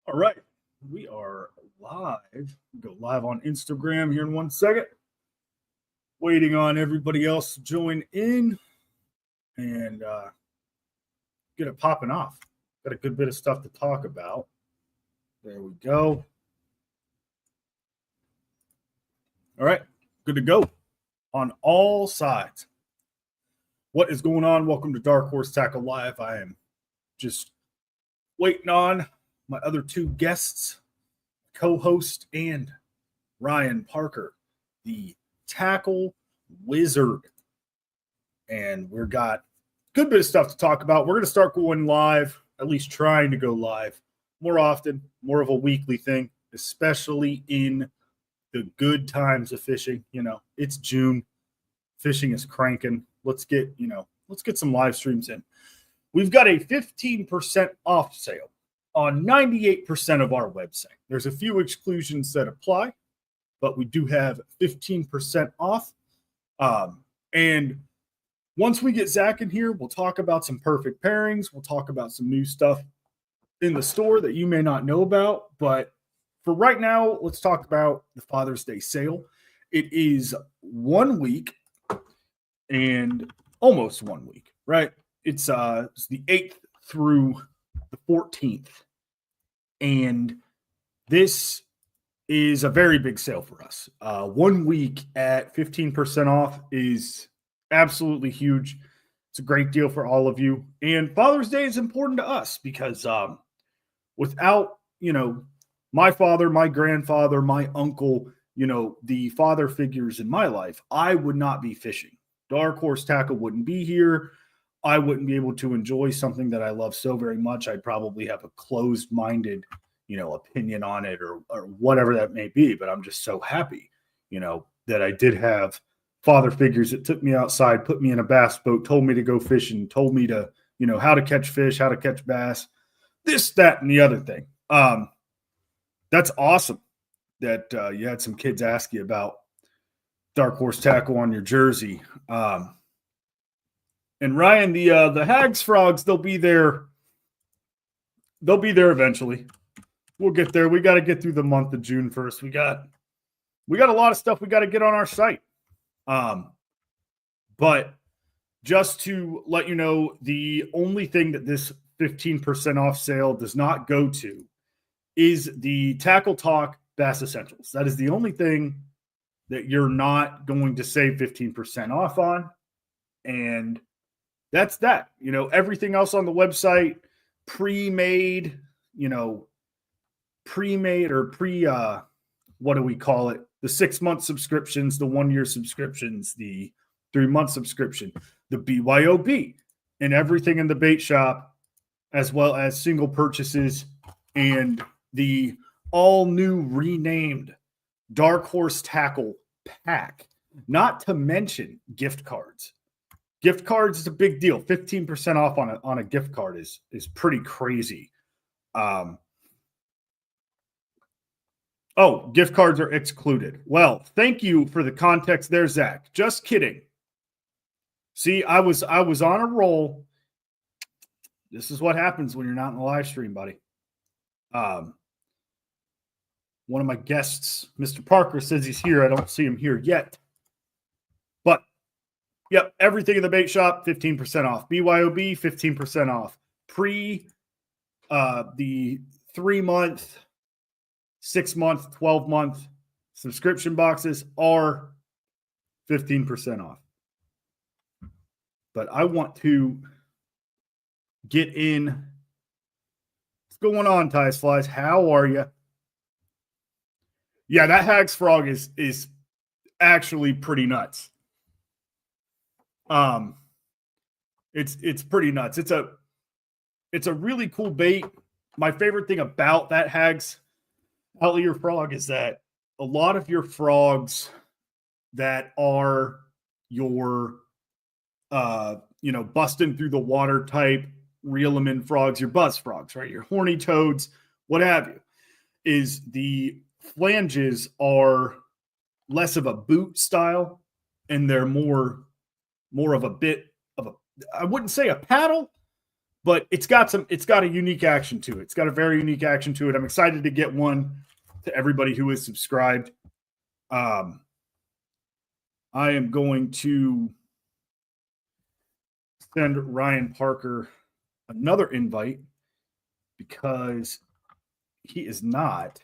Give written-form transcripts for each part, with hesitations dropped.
All right. We are live. Go live on Instagram here in 1 second. Waiting on everybody else to join in and get it popping off. Got a good bit of stuff to talk about. There we go. All right. Good to go on all sides. What is going on? Welcome to Dark Horse Tackle Live. I am just waiting on my other two guests, co-host and Ryan Parker, the tackle wizard. And we've got a good bit of stuff to talk about. We're going to start going live, at least trying to go live more often, more of a weekly thing, especially in the good times of fishing. You know, it's June. Fishing is cranking. Let's get some live streams in. We've got a 15% off sale on 98% of our website. There's a few exclusions that apply, but we do have 15% off. And once we get Zach in here, we'll talk about some perfect pairings. We'll talk about some new stuff in the store that you may not know about. But for right now, let's talk about the Father's Day sale. It is 1 week and almost 1 week, right? It's the 8th through the 14th. And this is a very big sale for us. 1 week at 15% off is absolutely huge. It's a great deal for all of you. And Father's Day is important to us because without, my father, my grandfather, my uncle, the father figures in my life, I would not be fishing. Dark Horse Tackle wouldn't be here. I wouldn't be able to enjoy something that I love so very much. I'd probably have a closed-minded, opinion on it or whatever that may be. But I'm just so happy, that I did have father figures that took me outside, put me in a bass boat, told me to go fishing, told me to, how to catch fish, how to catch bass, this, that, and the other thing. That's awesome that you had some kids ask you about Dark Horse Tackle on your jersey. And Ryan, the Hags Frogs, they'll be there. They'll be there eventually. We'll get there. We got to get through the month of June first. We got a lot of stuff we got to get on our site. But just to let you know, the only thing that this 15% off sale does not go to is the Tackle Talk Bass Essentials. That is the only thing that you're not going to save 15% off on. And that's that. Everything else on the website, pre-made or what do we call it? The 6-month subscriptions, the 1-year subscriptions, the 3-month subscription, the BYOB, and everything in the bait shop, as well as single purchases and the all new renamed Dark Horse Tackle pack, not to mention gift cards. Gift cards is a big deal. 15% off on a gift card is pretty crazy. Gift cards are excluded. Well, thank you for the context there, Zach. Just kidding. See, I was on a roll. This is what happens when you're not in the live stream, buddy. One of my guests, Mr. Parker, says he's here. I don't see him here yet. But, yep, everything in the bait shop, 15% off. BYOB, 15% off. The 3-month, 6-month, 12-month subscription boxes are 15% off. But I want to get in. What's going on, Ties Flies? How are you? Yeah, that Hags Frog is actually pretty nuts. It's pretty nuts. It's a really cool bait. My favorite thing about that Hags Outlier frog is that a lot of your frogs that are your busting through the water type, reel them in frogs, your buzz frogs, right? Your horny toads, what have you, is the flanges are less of a boot style and they're more of a bit of a, I wouldn't say a paddle, but it's got a unique action to it. It's got a very unique action to it. I'm excited to get one to everybody who is subscribed. I am going to send Ryan Parker another invite because he is not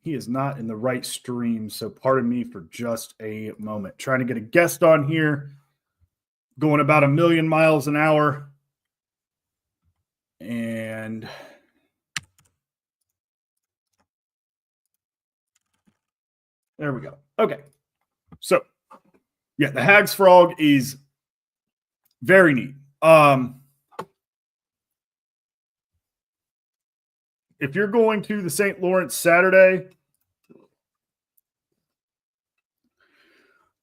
in the right stream. So pardon me for just a moment. Trying to get a guest on here, going about 1,000,000 miles an hour. And there we go. Okay. So yeah, the Hag's Frog is very neat. If you're going to the St. Lawrence Saturday,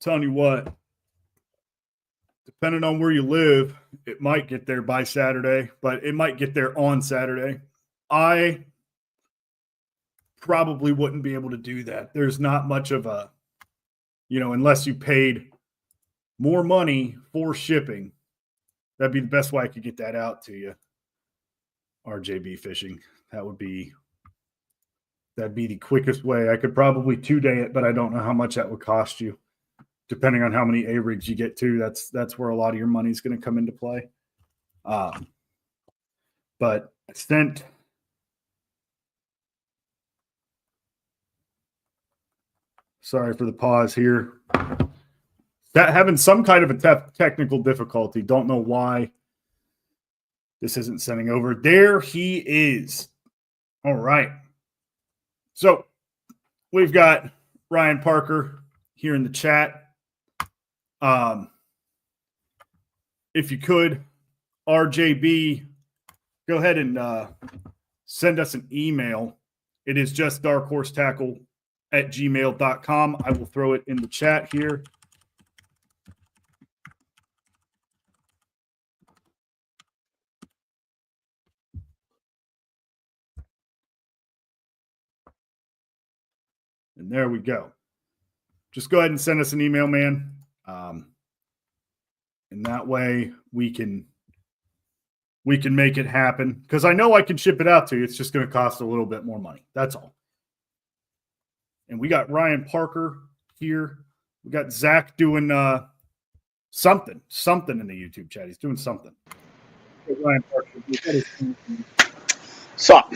telling you what, depending on where you live, it might get there by Saturday, but it might get there on Saturday. I probably wouldn't be able to do that. There's not much of a, unless you paid more money for shipping. That'd be the best way I could get that out to you. RJB Fishing. That'd be the quickest way. I could probably 2-day it, but I don't know how much that would cost you. Depending on how many A-rigs you get to, that's where a lot of your money is going to come into play. But I sent sorry for the pause here. That having some kind of a technical difficulty. Don't know why this isn't sending over. There he is. All right. So we've got Ryan Parker here in the chat. If you could, RJB, go ahead and send us an email. It is just darkhorsetackle@gmail.com. I will throw it in the chat here. And there we go. Just go ahead and send us an email, man. And that way we can make it happen. Because I know I can ship it out to you. It's just going to cost a little bit more money. That's all. And we got Ryan Parker here. We got Zach doing something in the YouTube chat. He's doing something. Hey, Ryan Parker. Sup?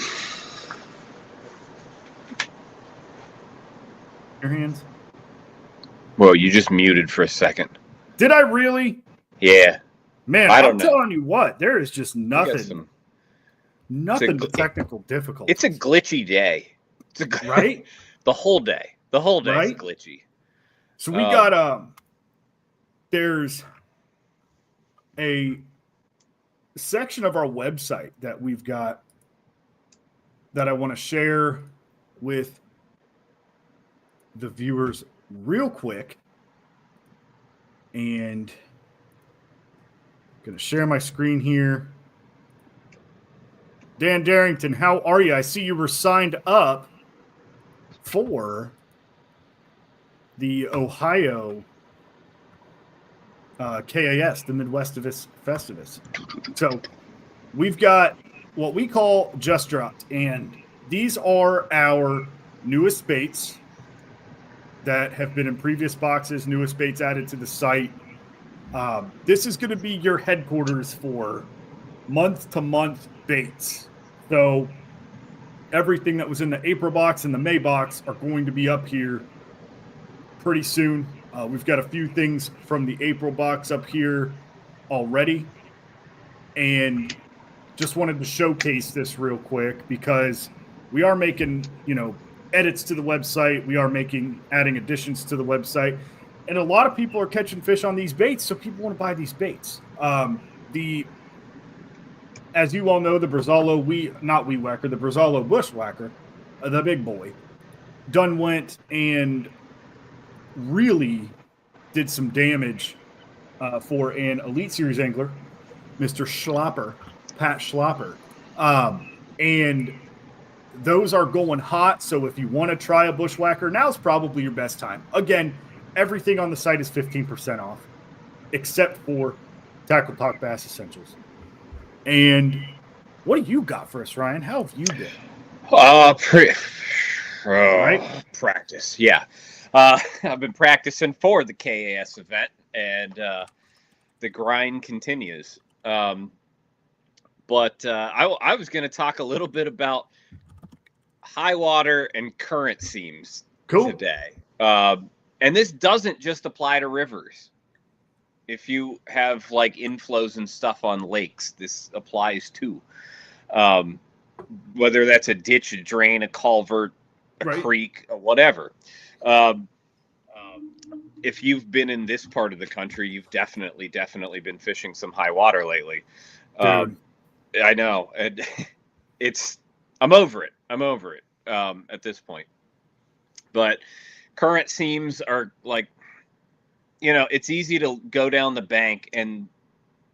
Your hands. Well, you just muted for a second. Did I really? Yeah. Man, I'm telling you what, there is just nothing but technical difficulty. It's a glitchy day. Right? The whole day. The whole day is Right? glitchy. So we got there's a section of our website that we've got that I want to share with the viewers real quick. And I'm going to share my screen here. Dan Darrington, how are you? I see you were signed up for the Ohio KAS, the Midwestivus Festivus. So we've got what we call Just Dropped, and these are our newest baits that have been in previous boxes, newest baits added to the site. This is going to be your headquarters for month-to-month baits. So everything that was in the April box and the May box are going to be up here pretty soon. We've got a few things from the April box up here already. And just wanted to showcase this real quick because we are making, edits to the website. We are adding additions to the website. And a lot of people are catching fish on these baits, so people want to buy these baits. As you all know, the Brazalo, the Brazalo Bushwhacker, the big boy, done went and really did some damage for an Elite Series angler, Mr. Schlopper, Pat Schlopper. And those are going hot, so if you want to try a Bushwhacker, now's probably your best time. Again, everything on the site is 15% off, except for Tackle Talk Bass Essentials. And what do you got for us, Ryan? How have you been? Right? Practice. Yeah. I've been practicing for the KAS event, and the grind continues. But I was going to talk a little bit about high water and current seams today. And this doesn't just apply to rivers. If you have like inflows and stuff on lakes, this applies too. Whether that's a ditch, a drain, a culvert, a creek, or whatever. If you've been in this part of the country, you've definitely been fishing some high water lately. I know. And I'm over it. At this point. But current seams are like, it's easy to go down the bank and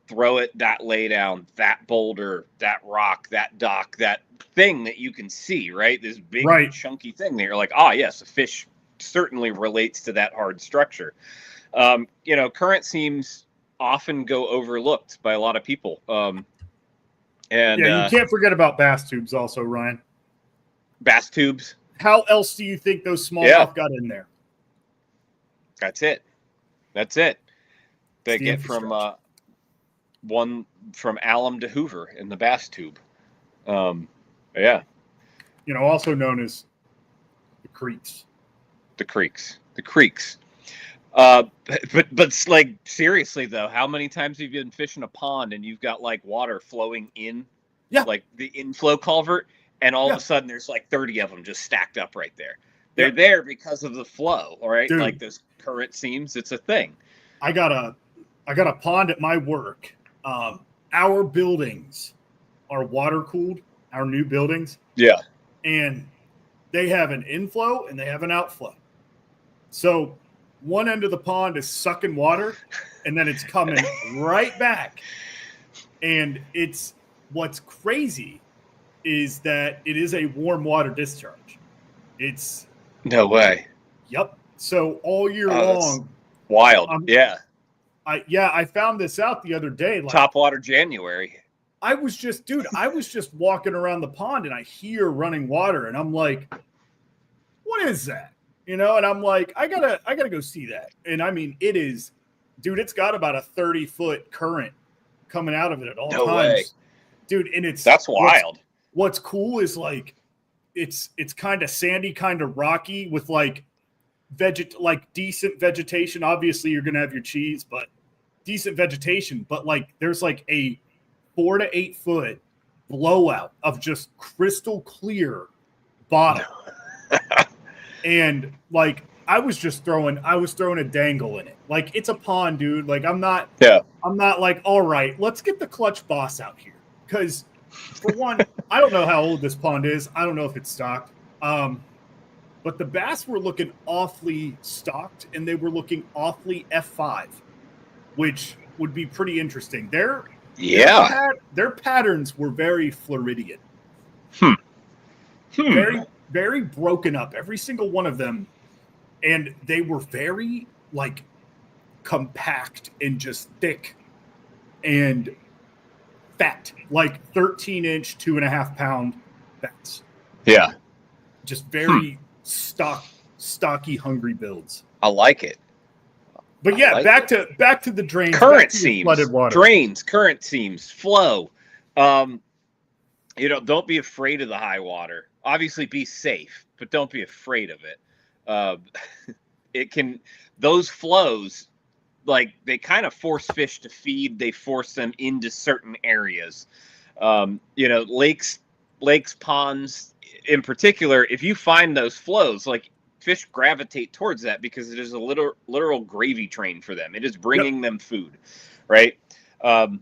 throw it, that lay down, that boulder, that rock, that dock, that thing that you can see, right? This big chunky thing that you're like, yes, a fish certainly relates to that hard structure. Current seams often go overlooked by a lot of people. And you can't forget about bass tubes also, Ryan. Bass tubes. How else do you think those smallmouth got in there? That's it. They get from from alum to Hoover in the bass tube. Yeah. Also known as the creeks. The creeks. But like seriously though, how many times have you been fishing a pond and you've got like water flowing in? Yeah. Like the inflow culvert, and all of a sudden there's like 30 of them just stacked up right there. They're there because of the flow, all right? Dude, like those current seams, it's a thing. I got a pond at my work. Our buildings are water cooled, our new buildings. Yeah. And they have an inflow and they have an outflow. So one end of the pond is sucking water and then it's coming right back. And what's crazy is that it is a warm water discharge. It's no way. Yep. So all year long. Wild. I found this out the other day. Like, top water January. I was just walking around the pond and I hear running water and I'm like, what is that? And I'm like, I gotta go see that. And I mean, it is, dude, it's got about a 30-foot current coming out of it at all times. Way. Dude, and that's wild. What's cool is like it's kind of sandy, kind of rocky with like decent vegetation. Obviously you're gonna have your cheese, but decent vegetation. But like there's like a 4 to 8 foot blowout of just crystal clear bottom. And like I was throwing a dangle in it. Like it's a pond, dude. Like I'm not like, all right, let's get the clutch boss out here. Because for one, I don't know how old this pond is. I don't know if it's stocked. But the bass were looking awfully stocked and they were looking awfully F5, which would be pretty interesting. Their patterns were very Floridian. Very, very broken up, every single one of them. And they were very like compact and just thick and fat, like 13-inch, 2.5 pound bats. Yeah. Just very stocky, hungry builds. I like it. But yeah, back to the drains. Current seams, flooded water. Drains, current seams, flow. Don't be afraid of the high water. Obviously be safe, but don't be afraid of it. Those flows, like they kind of force fish to feed. They force them into certain areas. Lakes, ponds in particular, if you find those flows, like fish gravitate towards that because it is a literal gravy train for them. It is bringing them food, right? And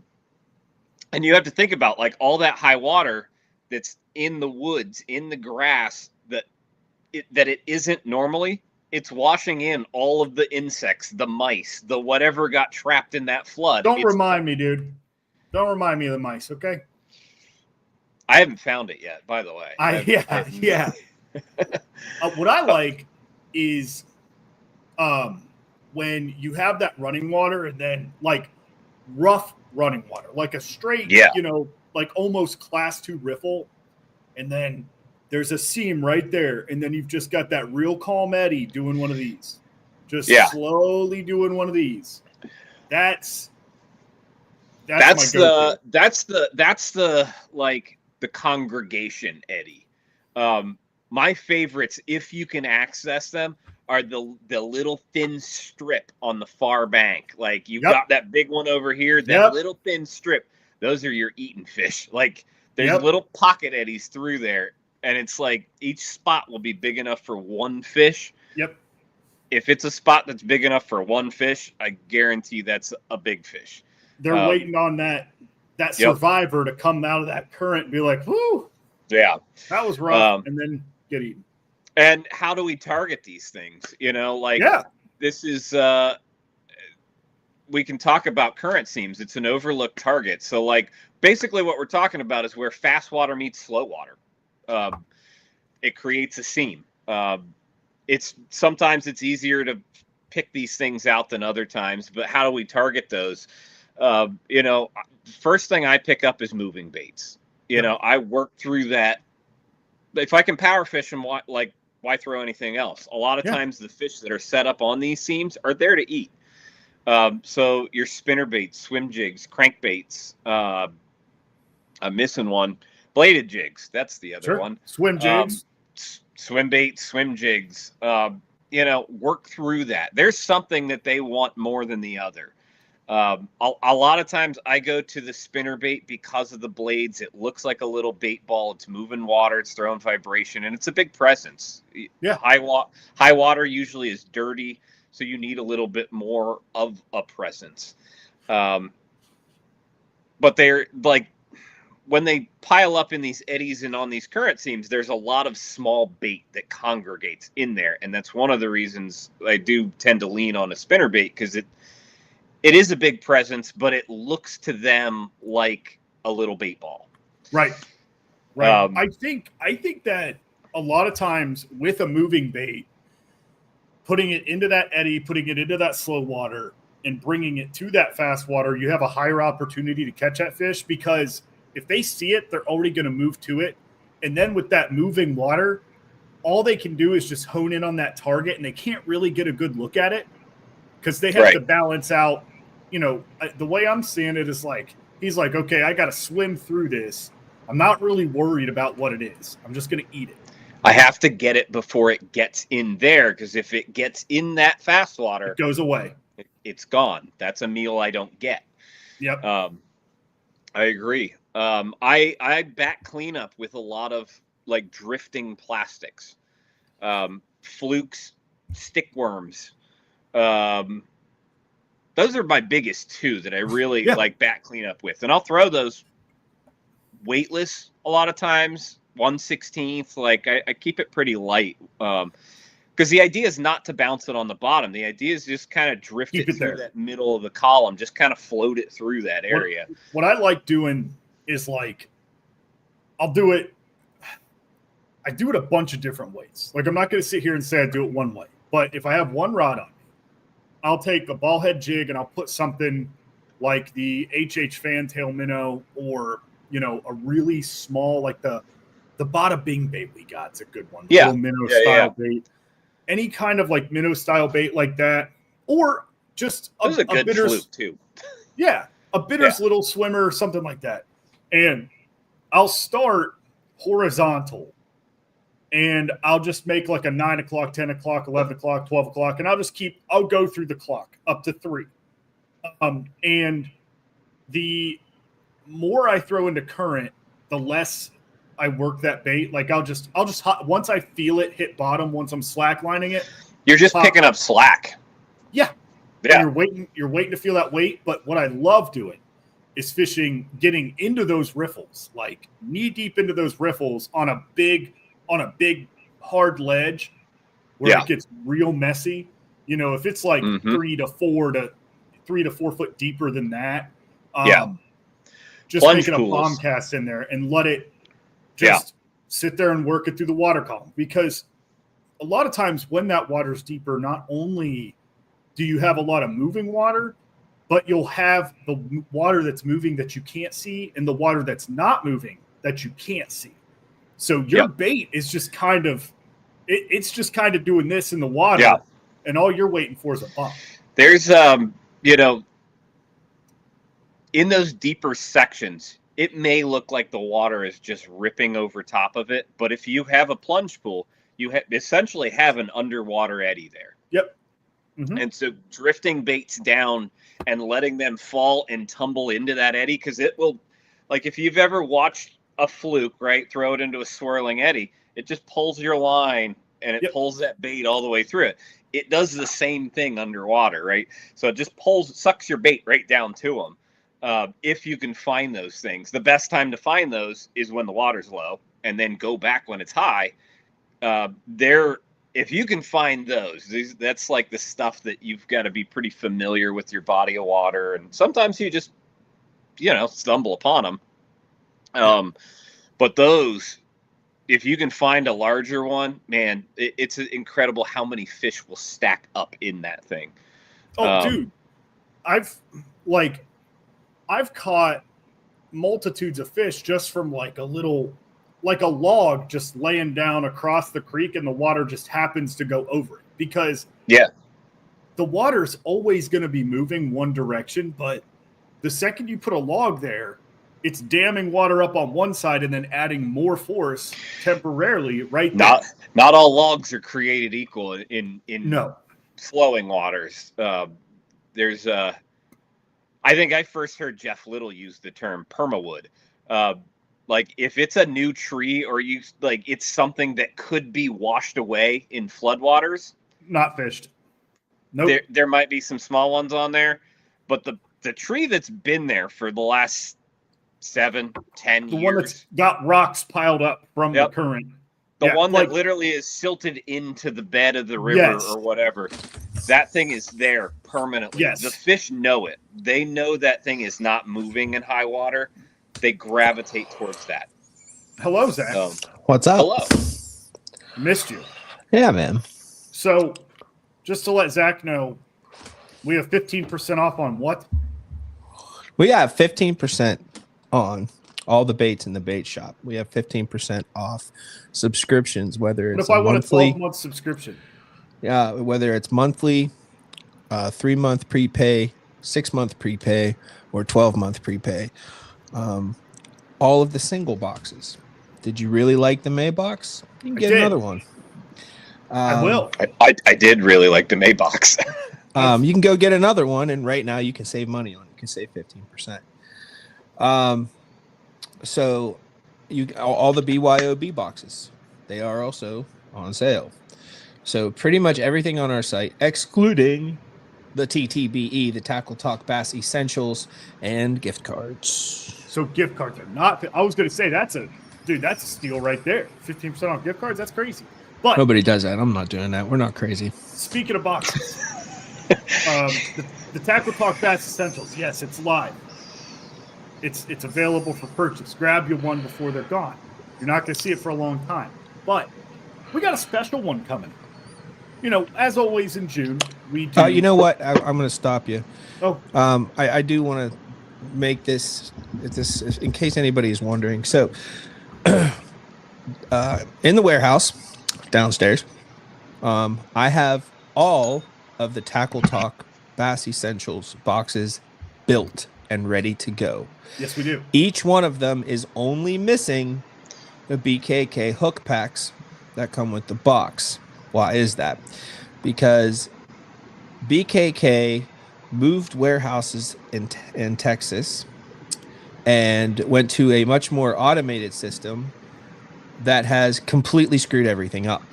you have to think about like all that high water that's in the woods, in the grass, that it isn't normally. It's washing in all of the insects, the mice, the whatever got trapped in that flood. Don't remind me, dude. Don't remind me of the mice, okay? I haven't found it yet, by the way. Yeah. What I like is when you have that running water and then like rough running water, like a straight, Yeah. like almost class 2 riffle. And then there's a seam right there. And then you've just got that real calm eddy doing one of these, just slowly doing one of these. That's the like the congregation eddy. My favorites, if you can access them, are the little thin strip on the far bank. Like you've got that big one over here, that little thin strip. Those are your eating fish. Like there's little pocket eddies through there, and it's like each spot will be big enough for one fish. Yep. If it's a spot that's big enough for one fish, I guarantee that's a big fish. They're waiting on that survivor to come out of that current and be like, whoo, yeah, that was rough, and then get eaten. And how do we target these things? This is we can talk about current seams. It's an overlooked target. So like basically what we're talking about is where fast water meets slow water. It creates a seam. Sometimes it's easier to pick these things out than other times, but how do we target those? First thing I pick up is moving baits. I work through that. If I can power fish them, why throw anything else? A lot of times the fish that are set up on these seams are there to eat. So your spinner baits, swim jigs, crankbaits. I'm missing one. Bladed jigs. That's the other one. Swim jigs. Swim baits, swim jigs. Work through that. There's something that they want more than the other. A lot of times I go to the spinner bait because of the blades. It looks like a little bait ball. It's moving water. It's throwing vibration, and it's a big presence. Yeah. High water usually is dirty, so you need a little bit more of a presence. But they're like when they pile up in these eddies and on these current seams, there's a lot of small bait that congregates in there, and that's one of the reasons I do tend to lean on a spinner bait because it is a big presence, but it looks to them like a little bait ball. Right. I think that a lot of times with a moving bait, putting it into that eddy, putting it into that slow water, and bringing it to that fast water, you have a higher opportunity to catch that fish because if they see it, they're already going to move to it. And then with that moving water, all they can do is just hone in on that target, and they can't really get a good look at it because they have to balance out. The way I'm seeing it is like, he's like, okay, I got to swim through this. I'm not really worried about what it is. I'm just going to eat it. I have to get it before it gets in there because if it gets in that fast water, it goes away. It's gone. That's a meal I don't get. Yep. I agree. I back cleanup with a lot of like drifting plastics, flukes, stick worms. Those are my biggest two that I really like back cleanup with. And I'll throw those weightless a lot of times, 1/16. Like I keep it pretty light. Because the idea is not to bounce it on the bottom. The idea is just kind of drift it through that middle of the column, just kind of float it through that area. What I like doing is like, I do it a bunch of different ways. Like I'm not going to sit here and say I do it one way, but if I have one rod on me, I'll take a ball head jig and I'll put something like the HH Fantail minnow or, a really small, like the Bada Bing bait we got. It's a good one. Yeah. Minnow style bait. Any kind of like minnow style bait like that, or just a good bitter's fluke too. Yeah, a bitter's little swimmer or something like that. And I'll start horizontal, and I'll just make like a 9 o'clock, 10 o'clock, 11 o'clock, 12 o'clock, and I'll go through the clock up to 3. And the more I throw into current, the less I work that bait. Like I'll just once I feel it hit bottom, once I'm slacklining it, you're just picking up slack. Yeah. You're waiting to feel that weight. But what I love doing is getting into those riffles, like knee deep into those riffles on a big hard ledge where it gets real messy. If it's like 3 to 4 foot deeper than that, just Plunge making pools. a bomb cast in there and let it just sit there and work it through the water column. Because a lot of times when that water's deeper, not only do you have a lot of moving water, but you'll have the water that's moving that you can't see and the water that's not moving that you can't see. So your bait is just kind of, it's just kind of doing this in the water, and all you're waiting for is a bump. There's, in those deeper sections, it may look like the water is just ripping over top of it, but if you have a plunge pool, you essentially have an underwater eddy there. Yep. Mm-hmm. And so drifting baits down and letting them fall and tumble into that eddy, because it will, like if you've ever watched a fluke, right, throw it into a swirling eddy, it just pulls your line and it pulls that bait all the way through it. It does the same thing underwater, right? So it just sucks your bait right down to them. If you can find those things, the best time to find those is when the water's low, and then go back when it's high. If you can find those, that's like the stuff that you've got to be pretty familiar with your body of water, and sometimes you just, stumble upon them. But those, if you can find a larger one, man, it's incredible how many fish will stack up in that thing. Dude, I've caught multitudes of fish just from like a log just laying down across the creek, and the water just happens to go over it, because the water's always going to be moving one direction, but the second you put a log there, it's damming water up on one side and then adding more force temporarily right there. Not all logs are created equal in flowing waters. There's I think I first heard Jeff Little use the term permawood. Like if it's a new tree, or it's something that could be washed away in floodwaters, not fished. Nope. There might be some small ones on there, but the tree that's been there for the last 7-10 years, the one that's got rocks piled up from the current, the one that literally is silted into the bed of the river or whatever, that thing is there permanently. Yes. The fish know it. They know that thing is not moving in high water. They gravitate towards that. Hello, Zach. What's up? Hello. Missed you. Yeah, man. So, just to let Zach know, we have 15% off on what? We have 15% on all the baits in the bait shop. We have 15% off subscriptions, whether it's what if I want monthly, a 12-month subscription? Yeah, whether it's monthly, 3-month prepay, 6-month prepay, or 12-month prepay. All of the single boxes. Did you really like the May box? You can get another one. I will. I did really like the May box. You can go get another one, and right now you can save money on it. You can save 15%. So all the BYOB boxes, they are also on sale. So pretty much everything on our site, excluding the TTBE, the Tackle Talk Bass Essentials, and gift cards. So gift cards are not. I was going to say that's a steal right there. 15% off gift cards. That's crazy. But nobody does that. I'm not doing that. We're not crazy. Speaking of boxes, the Tackle Talk Bass Essentials. Yes, it's live. It's available for purchase. Grab you one before they're gone. You're not going to see it for a long time. But we got a special one coming. As always in June, we do. You know what? I'm going to stop you. Oh. I do want to make this in case anybody is wondering. So, in the warehouse downstairs, I have all of the Tackle Talk Bass Essentials boxes built and ready to go. Yes, we do. Each one of them is only missing the BKK hook packs that come with the box. Why is that? Because BKK moved warehouses in Texas and went to a much more automated system that has completely screwed everything up.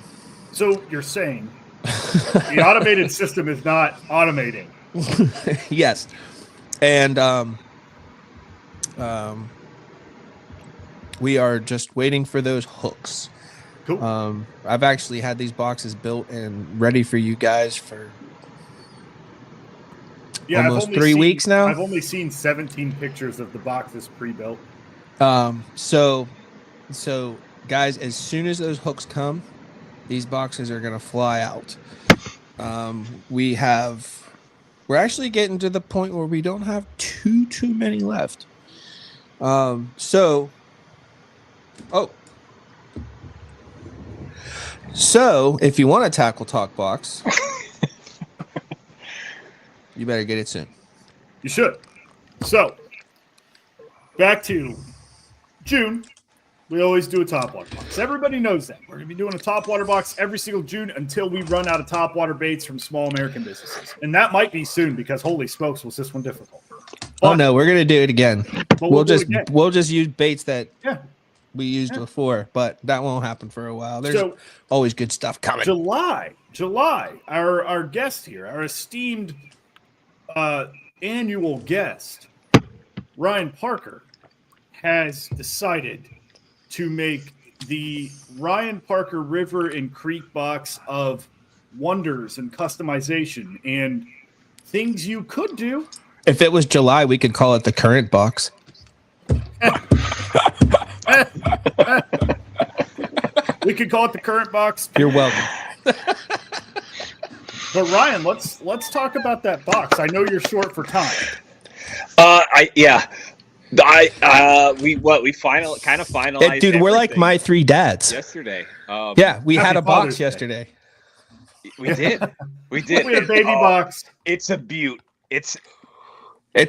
So you're saying the automated system is not automating? Yes. And we are just waiting for those hooks. Cool. I've actually had these boxes built and ready for you guys for almost 3 weeks now. I've only seen 17 pictures of the boxes pre-built. So guys, as soon as those hooks come, these boxes are going to fly out. We have We're actually getting to the point where we don't have too many left. So if you want a Tackle Talk box, you better get it soon. You should. So, back to June. We always do a top water box. Everybody knows that. We're going to be doing a top water box every single June until we run out of top water baits from small American businesses. And that might be soon because holy smokes, was this one difficult. Oh no, we're going to do it again. We'll just use baits that we used before, but that won't happen for a while. There's always good stuff coming. July. Our guest here, our esteemed annual guest, Ryan Parker, has decided to make the Ryan Parker River and Creek box of wonders and customization and things you could do. If it was July, we could call it the current box. We could call it the current box. You're welcome. But Ryan, let's talk about that box. I know you're short for time. We finalized. Dude, we're like my three dads. Yesterday. We had a box yesterday. We did. We did. We had a baby box. It's a beaut. It's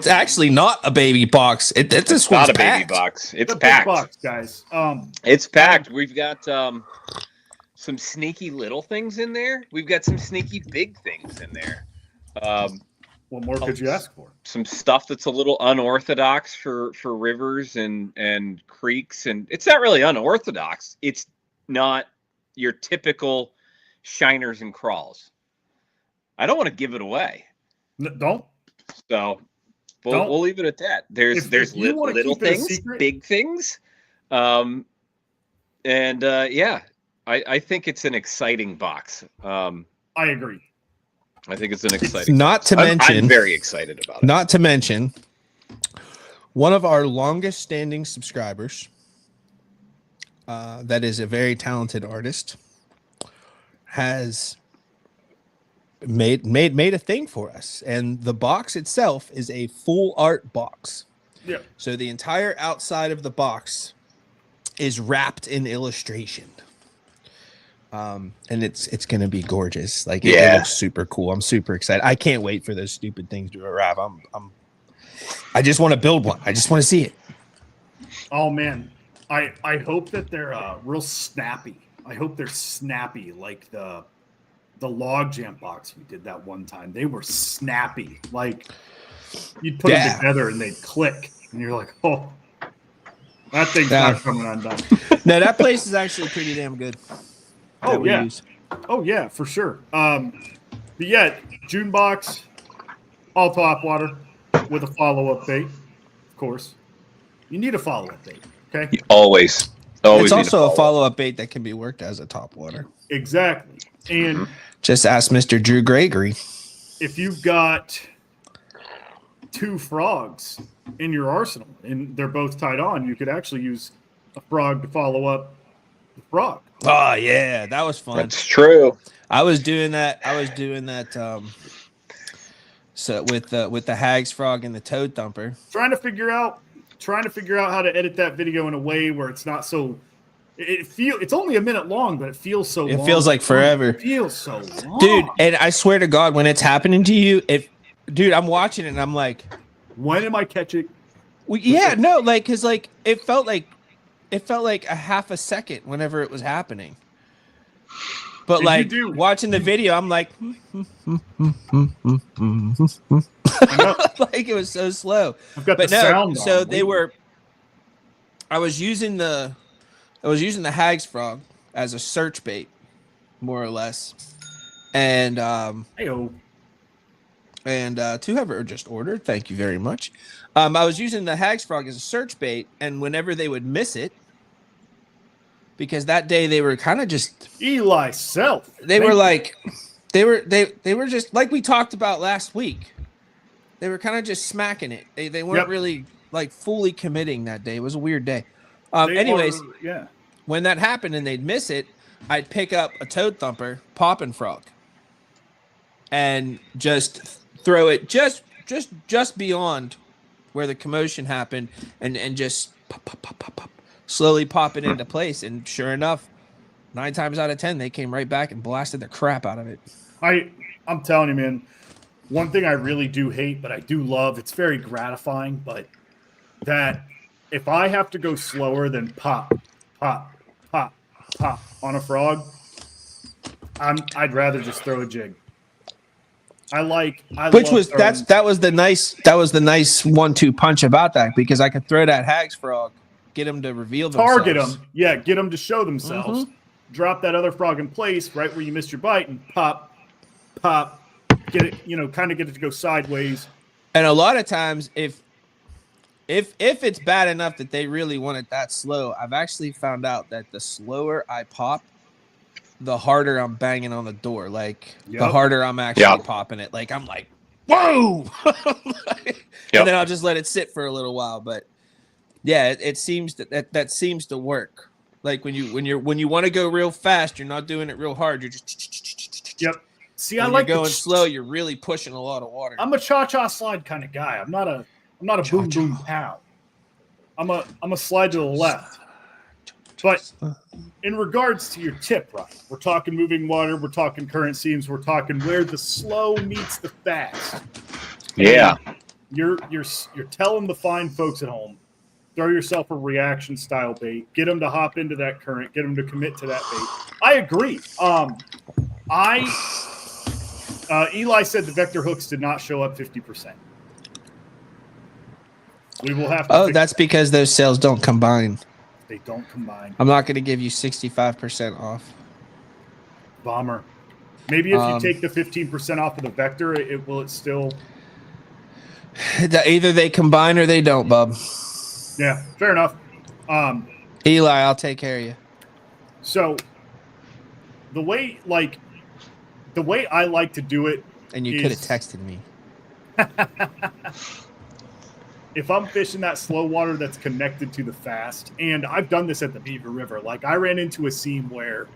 actually not a baby box. It's not a baby box. It's a packed. Big box, guys. It's packed. We've got some sneaky little things in there. We've got some sneaky big things in there. What more could you ask for? Some stuff that's a little unorthodox for rivers and creeks, and it's not really unorthodox. It's not your typical shiners and crawls. I don't want to give it away. Don't. So we'll leave it at that. There's little things, big things, I think it's an exciting box. I agree. I think it's an exciting. I'm very excited about it. Not to mention, one of our longest standing subscribers, that is a very talented artist, has made a thing for us, and the box itself is a full art box. Yeah. So the entire outside of the box is wrapped in illustration. And it's gonna be gorgeous. Like it looks super cool. I'm super excited. I can't wait for those stupid things to arrive. I just want to build one. I just want to see it. Oh man, I hope that they're real snappy. I hope they're snappy like the log jam box we did that one time. They were snappy. Like you'd put them together and they'd click, and you're like, oh, that thing's not coming undone. No, that place is actually pretty damn good. Oh yeah, for sure. But yeah, June box, all top water with a follow-up bait, of course. You need a follow-up bait, okay? Always. It's also a follow-up bait that can be worked as a top water. Exactly. And just ask Mr. Drew Gregory. If you've got two frogs in your arsenal and they're both tied on, you could actually use a frog to follow up the frog. Oh yeah, that was fun. That's true. I was doing that. So with the Hags frog and the Toad Thumper. Trying to figure out how to edit that video in a way where it's not so. It's only a minute long, but it feels so. It long. feels like forever. It feels so long, dude. And I swear to God, when it's happening to you, dude, I'm watching it and I'm like, when am I catching? Well, yeah, no, like, cause like it felt like a half a second whenever it was happening. But like watching the video, I'm like, like it was so slow. I've got the sound. So they were. I was using the Hags frog as a search bait, more or less, and Hey-o. And to whoever just ordered, thank you very much. I was using the Hags frog as a search bait, and whenever they would miss it, because that day they were kind of just Eli Self. They were just like we talked about last week. They were kind of just smacking it. They weren't really like fully committing that day. It was a weird day. When that happened and they'd miss it, I'd pick up a Toad Thumper, Poppin' Frog, and just throw it just beyond where the commotion happened, and just pop, slowly pop it into place. And sure enough, 9 times out of 10, they came right back and blasted the crap out of it. I'm telling you, man, one thing I really do hate, but I do love, it's very gratifying, but that if I have to go slower than pop, pop, pop, pop on a frog, I'd rather just throw a jig. That was the nice 1-2 punch about that, because I could throw that hags frog, get them to reveal themselves. Target them. Yeah, get them to show themselves. Drop that other frog in place right where you missed your bite and pop, pop, get it, kind of get it to go sideways. And a lot of times, if it's bad enough that they really want it that slow, I've actually found out that the slower I pop, the harder I'm banging on the door. Like, the harder I'm actually popping it. Like, I'm like, whoa! And then I'll just let it sit for a little while. But yeah, it seems that seems to work. Like when you want to go real fast, you're not doing it real hard. You're just See, when I like you're going slow. You're really pushing a lot of water. I'm a cha-cha slide kind of guy. I'm not a boom boom pow. I'm a slide to the left. But in regards to your tip, Ryan, we're talking moving water, we're talking current seams, we're talking where the slow meets the fast. Yeah. And you're telling the fine folks at home, throw yourself a reaction style bait, get them to hop into that current, get them to commit to that bait. I agree. Eli said the vector hooks did not show up 50%. We will have to. Oh, that's because those sales don't combine. They don't combine. I'm not going to give you 65% off. Bomber. Maybe if you take the 15% off of the vector, it still. Either they combine or they don't, bub. Yeah, fair enough. Eli, I'll take care of you. So, the way I like to do it, and you could have texted me. If I'm fishing that slow water that's connected to the fast, and I've done this at the Beaver River, like I ran into a seam where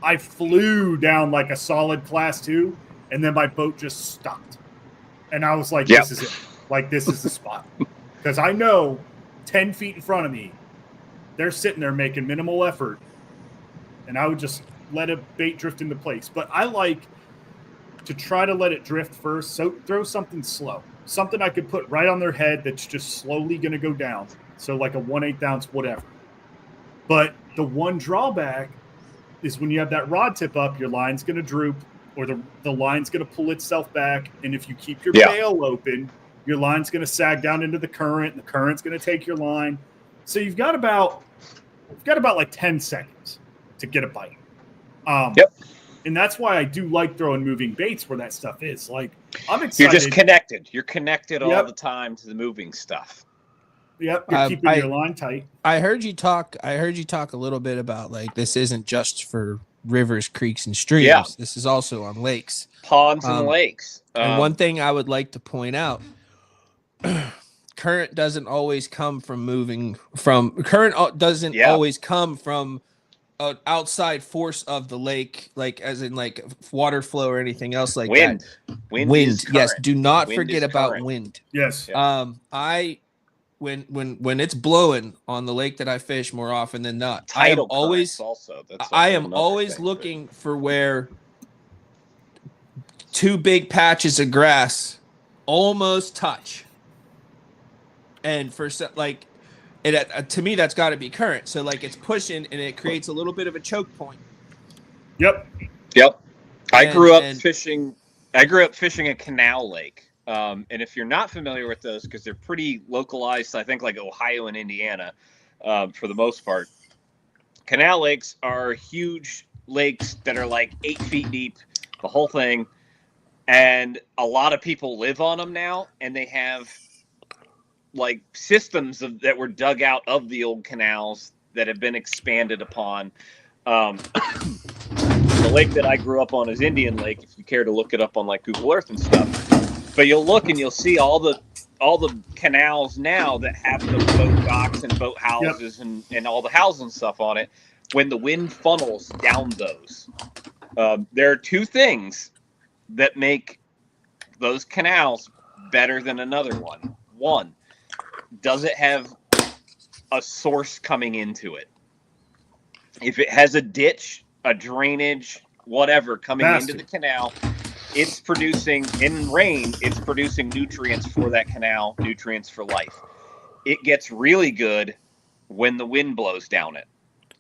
I flew down like a solid class 2, and then my boat just stopped. And I was like, This is it. Like, this is the spot. Because I know 10 feet in front of me, they're sitting there making minimal effort, and I would just let a bait drift into place. But I like to try to let it drift first, so throw something slow. Something I could put right on their head that's just slowly going to go down. So like a 1/8 ounce, whatever. But the one drawback is when you have that rod tip up, your line's going to droop, or the line's going to pull itself back. And if you keep your bail open, your line's going to sag down into the current. And the current's going to take your line. So you've got about like 10 seconds to get a bite. And that's why I do like throwing moving baits where that stuff is. Like, I'm excited. You're just connected. You're connected all the time to the moving stuff. Yep, you're keeping your line tight. I heard you talk a little bit about, like, this isn't just for rivers, creeks, and streams. Yeah. This is also on lakes. Ponds and lakes. And one thing I would like to point out, current doesn't always come from always come from an outside force of the lake, like as in like water flow or anything else like wind. that. Wind. Yes, do not forget about wind. Yes. When it's blowing on the lake that I fish more often than not, Tidal I am always looking for where 2 big patches of grass almost touch. And for like it, to me, that's got to be current. So like it's pushing and it creates a little bit of a choke point. Yep. I grew up fishing a canal lake. And if you're not familiar with those, because they're pretty localized, I think like Ohio and Indiana, for the most part, canal lakes are huge lakes that are like 8 feet deep, the whole thing. And a lot of people live on them now, and they have like systems that were dug out of the old canals that have been expanded upon. The lake that I grew up on is Indian Lake, if you care to look it up on like Google Earth and stuff. But you'll look and you'll see all the canals now that have the boat docks and boat houses and all the housing stuff on it. When the wind funnels down those, there are 2 things that make those canals better than another one? One, does it have a source coming into it? If it has a ditch, a drainage, whatever coming into the canal, it's producing, in rain, it's producing nutrients for that canal, nutrients for life. It gets really good when the wind blows down it.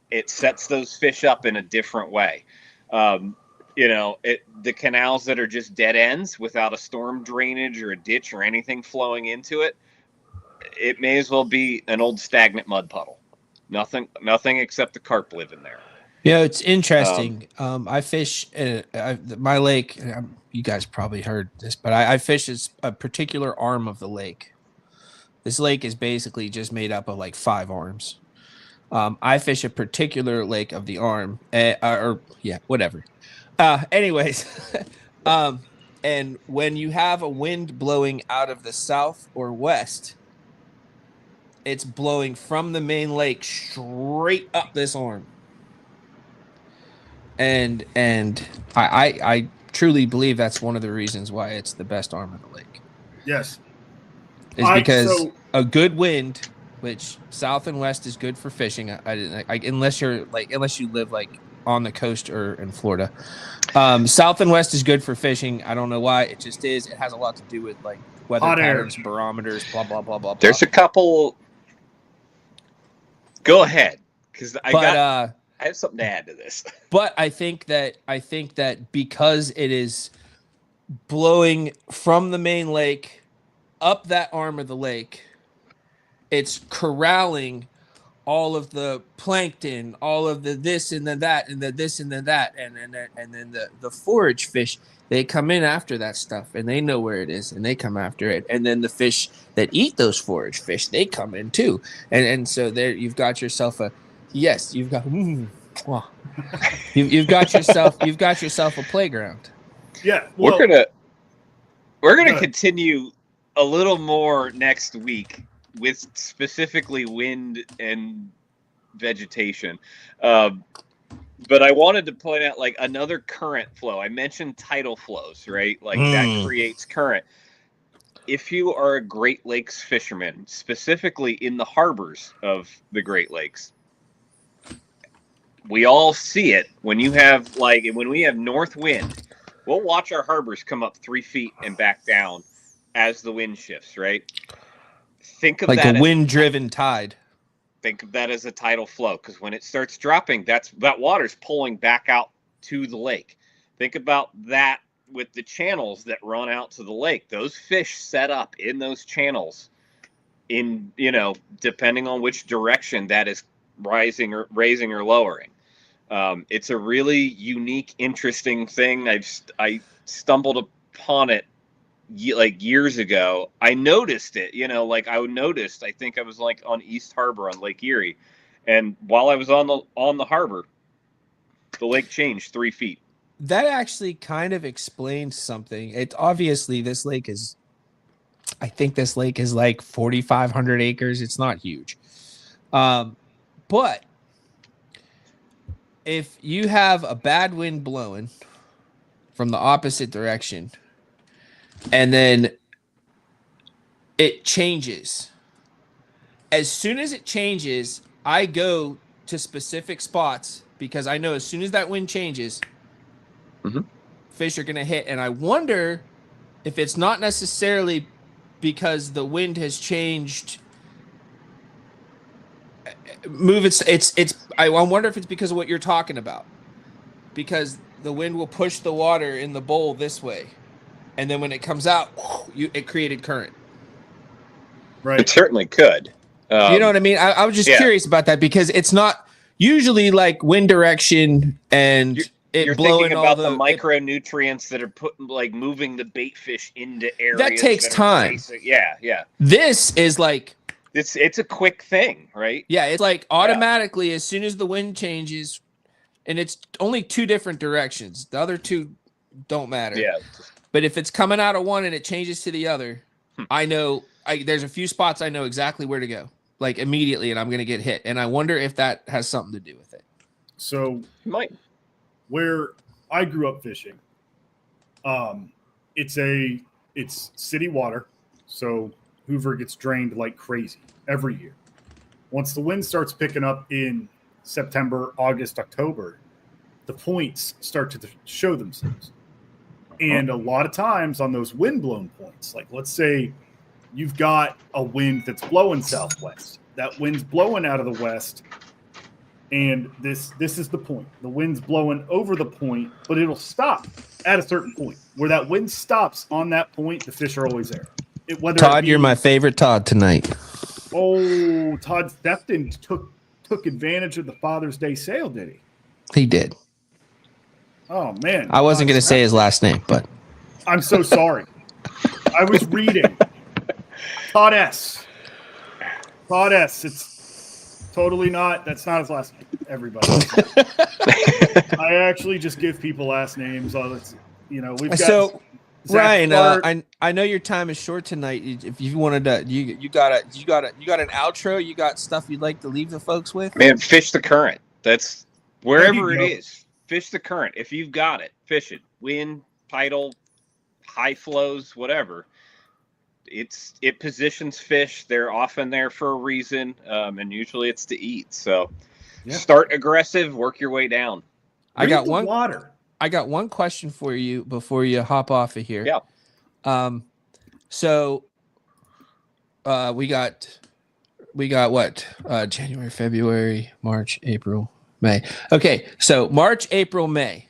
It sets those fish up in a different way. The canals that are just dead ends without a storm drainage or a ditch or anything flowing into it, it may as well be an old stagnant mud puddle. Nothing except the carp live in there. Yeah, it's interesting. I fish my lake. You guys probably heard this, but I fish a particular arm of the lake. This lake is basically just made up of like 5 arms. I fish a particular lake of the arm, whatever. Anyways, and when you have a wind blowing out of the south or west, it's blowing from the main lake straight up this arm. And I truly believe that's one of the reasons why it's the best arm of the lake. Yes. Is because a good wind, which south and west is good for fishing. Unless you live like on the coast or in Florida. South and west is good for fishing. I don't know why. It just is. It has a lot to do with like weather hot patterns, air, barometers, blah, blah, blah, blah, blah. There's a couple. Go ahead. Because I have something to add to this. But I think that because it is blowing from the main lake up that arm of the lake, it's corralling all of the plankton, all of the this and the that, and the this and the that, and then the forage fish, they come in after that stuff, and they know where it is, and they come after it, and then the fish that eat those forage fish, they come in too, and so there you've got yourself you've got yourself a playground. Yeah, well, we're gonna continue a little more next week with specifically wind and vegetation. But I wanted to point out like another current flow. I mentioned tidal flows, right? Like that creates current. If you are a Great Lakes fisherman, specifically in the harbors of the Great Lakes, we all see it when we have north wind, we'll watch our harbors come up 3 feet and back down as the wind shifts, right? Think of like that a wind-driven tide. Think of that as a tidal flow, because when it starts dropping, that water's pulling back out to the lake. Think about that with the channels that run out to the lake. Those fish set up in those channels in, depending on which direction that is raising or lowering. It's a really unique, interesting thing. I stumbled upon it like years ago. I noticed it, I think I was like on East Harbor on Lake Erie, and while I was on the harbor, the lake changed 3 feet. That actually kind of explains something. It obviously I think this lake is like 4,500 acres. It's not huge. But if you have a bad wind blowing from the opposite direction, and then it changes. As soon as it changes, I go to specific spots because I know as soon as that wind changes, fish are going to hit. And I wonder if it's not necessarily because the wind has changed. I wonder if it's because of what you're talking about. Because the wind will push the water in the bowl this way. And then when it comes out, it created current. Right. It certainly could. You know what I mean? I was just curious about that because it's not usually like wind direction and you're blowing thinking about all the micronutrients that are moving the bait fish into areas. That takes time. Yeah. This is like it's a quick thing, right? Yeah, it's like automatically as soon as the wind changes, and it's only 2 different directions. The other 2 don't matter. Yeah. But if it's coming out of one and it changes to the other, I know there's a few spots I know exactly where to go, like immediately, and I'm going to get hit. And I wonder if that has something to do with it. So, where I grew up fishing, it's it's city water, so Hoover gets drained like crazy every year. Once the wind starts picking up in September, August, October, the points start to show themselves. And a lot of times on those wind-blown points, like let's say you've got a wind that's blowing southwest. That wind's blowing out of the west, and this is the point. The wind's blowing over the point, but it'll stop at a certain point. Where that wind stops on that point, the fish are always there. Todd, you're my favorite Todd tonight. Oh, Todd Stepton took advantage of the Father's Day sale, did he? He did. Oh, man. I wasn't going to say his last name, but. I'm so sorry. I was reading. Todd S. Todd S. It's totally not. That's not his last name. Everybody. I actually just give people last names. We've got. So, Zach Ryan, I know your time is short tonight. If you wanted to, you got an outro. You got stuff you'd like to leave the folks with? Man, fish the current. That's wherever it is. Fish the current. If you've got it, fish it. Wind, tidal, high flows, whatever. It positions fish. They're often there for a reason, and usually it's to eat. So start aggressive, work your way down. I got one water. I got one question for you before you hop off of here. Yeah. So we got what? January, February, March, April, May. Okay, so March, April, May.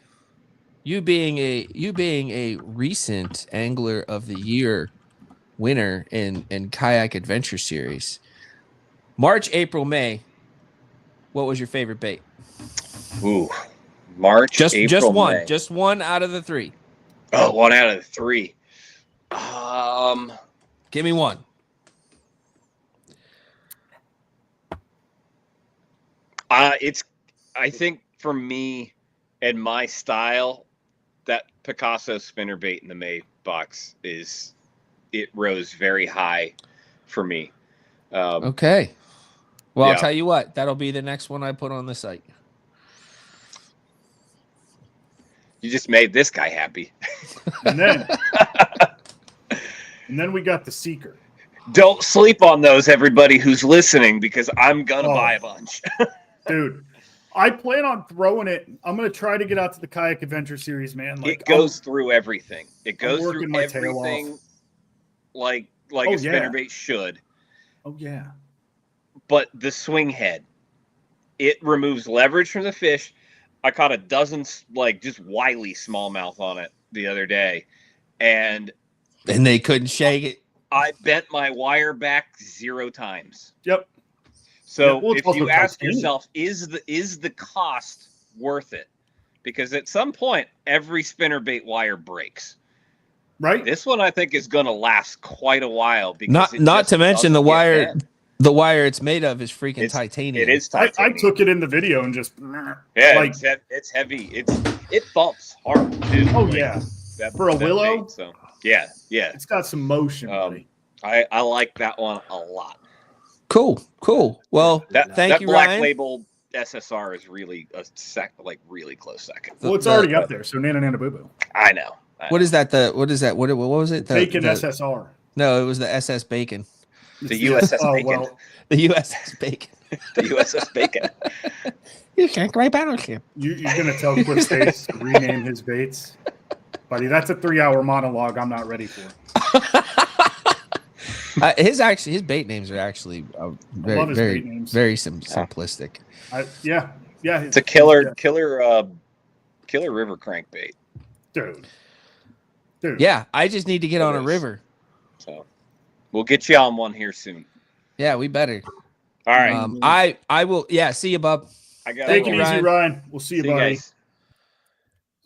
You being a recent Angler of the Year winner in Kayak Adventure Series. March, April, May. What was your favorite bait? Ooh. March, April, just one. May. Just one out of the three. Oh, one out of the three. Give me one. I think for me and my style, that Picasso spinnerbait in the May box it rose very high for me. Okay. Well, yeah. I'll tell you what, that'll be the next one I put on the site. You just made this guy happy. And then we got the Seeker. Don't sleep on those, everybody who's listening, because I'm gonna buy a bunch. Dude, I plan on throwing it. I'm gonna try to get out to the Kayak Adventure Series, man. It goes through everything. It goes through working my tail everything, like a Oh, yeah. spinnerbait should. Oh yeah. But the swing head, it removes leverage from the fish. I caught a dozen just wily smallmouth on it the other day, and they couldn't shake it. I bent my wire back 0 times. Yep. So it's if also you ask titanium. yourself, is the cost worth it? Because at some point, every spinnerbait wire breaks. Right. This one I think is going to last quite a while. Because Not to mention the wire. bent. The wire it's made of is freaking titanium. It is I titanium. took it in the video and just It's heavy. It bumps hard too. Oh yeah. For a willow? bait, so yeah. It's got some motion, buddy. I like that one a lot. Cool. Well, thank that you, black Ryan. label SSR is really really close second. Well, it's already up there, so Nana Boo Boo. I know. What is that? What was it? Bacon SSR. No, it was the SS Bacon. The USS Oh, Bacon. well, The USS Bacon. The USS Bacon. You can't great battleship. you're going to tell Quick States to rename his baits? Buddy, that's a 3-hour monologue I'm not ready for. His bait names are actually very love his very bait names. very simplistic. Yeah. It's a killer river crankbait. Dude. Yeah, I just need to get on a is. river. So we'll get you on one here soon. Yeah, we better. All right. I will. Yeah, see you, bub. I got Take it you, easy, Ryan. Ryan. We'll see you, See you buddy. guys.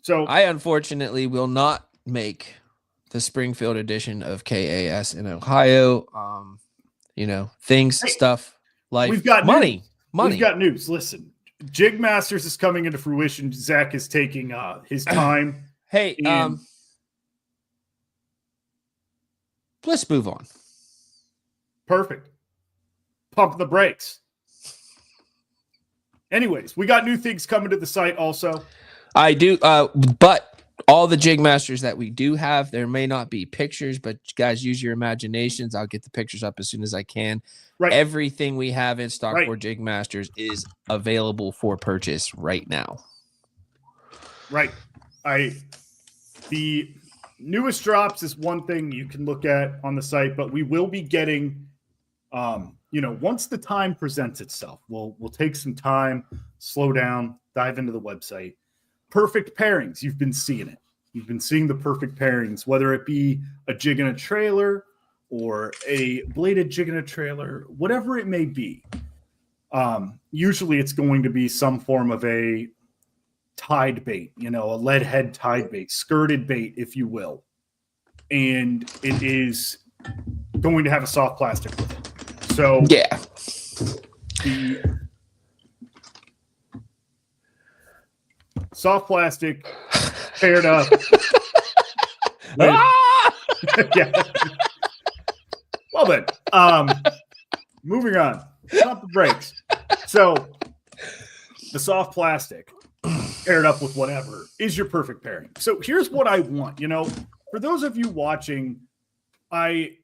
So I unfortunately will not make the Springfield edition of KAS in Ohio. Stuff like we've got money. We've got news. Listen, Jig Masters is coming into fruition. Zach is taking his time. Hey, And- let's move on. Perfect. Pump the brakes. Anyways, we got new things coming to the site also. I do, but all the jig masters that we do have, there may not be pictures, but guys, use your imaginations. I'll get the pictures up as soon as I can. Right. Everything we have in stock Right. for jig masters is available for purchase right now. Right. The newest drops is one thing you can look at on the site, but we will be getting, once the time presents itself, we'll take some time, slow down, dive into the website. Perfect pairings. You've been seeing it. You've been seeing the perfect pairings, whether it be a jig and a trailer or a bladed jig and a trailer, whatever it may be. Usually it's going to be some form of a tide bait, a lead head tide bait, skirted bait, if you will. And it is going to have a soft plastic with it. So yeah, the soft plastic paired up with, yeah. Well then, moving on. Pump the brakes. So the soft plastic paired up with whatever is your perfect pairing. So here's what I want. For those of you watching, I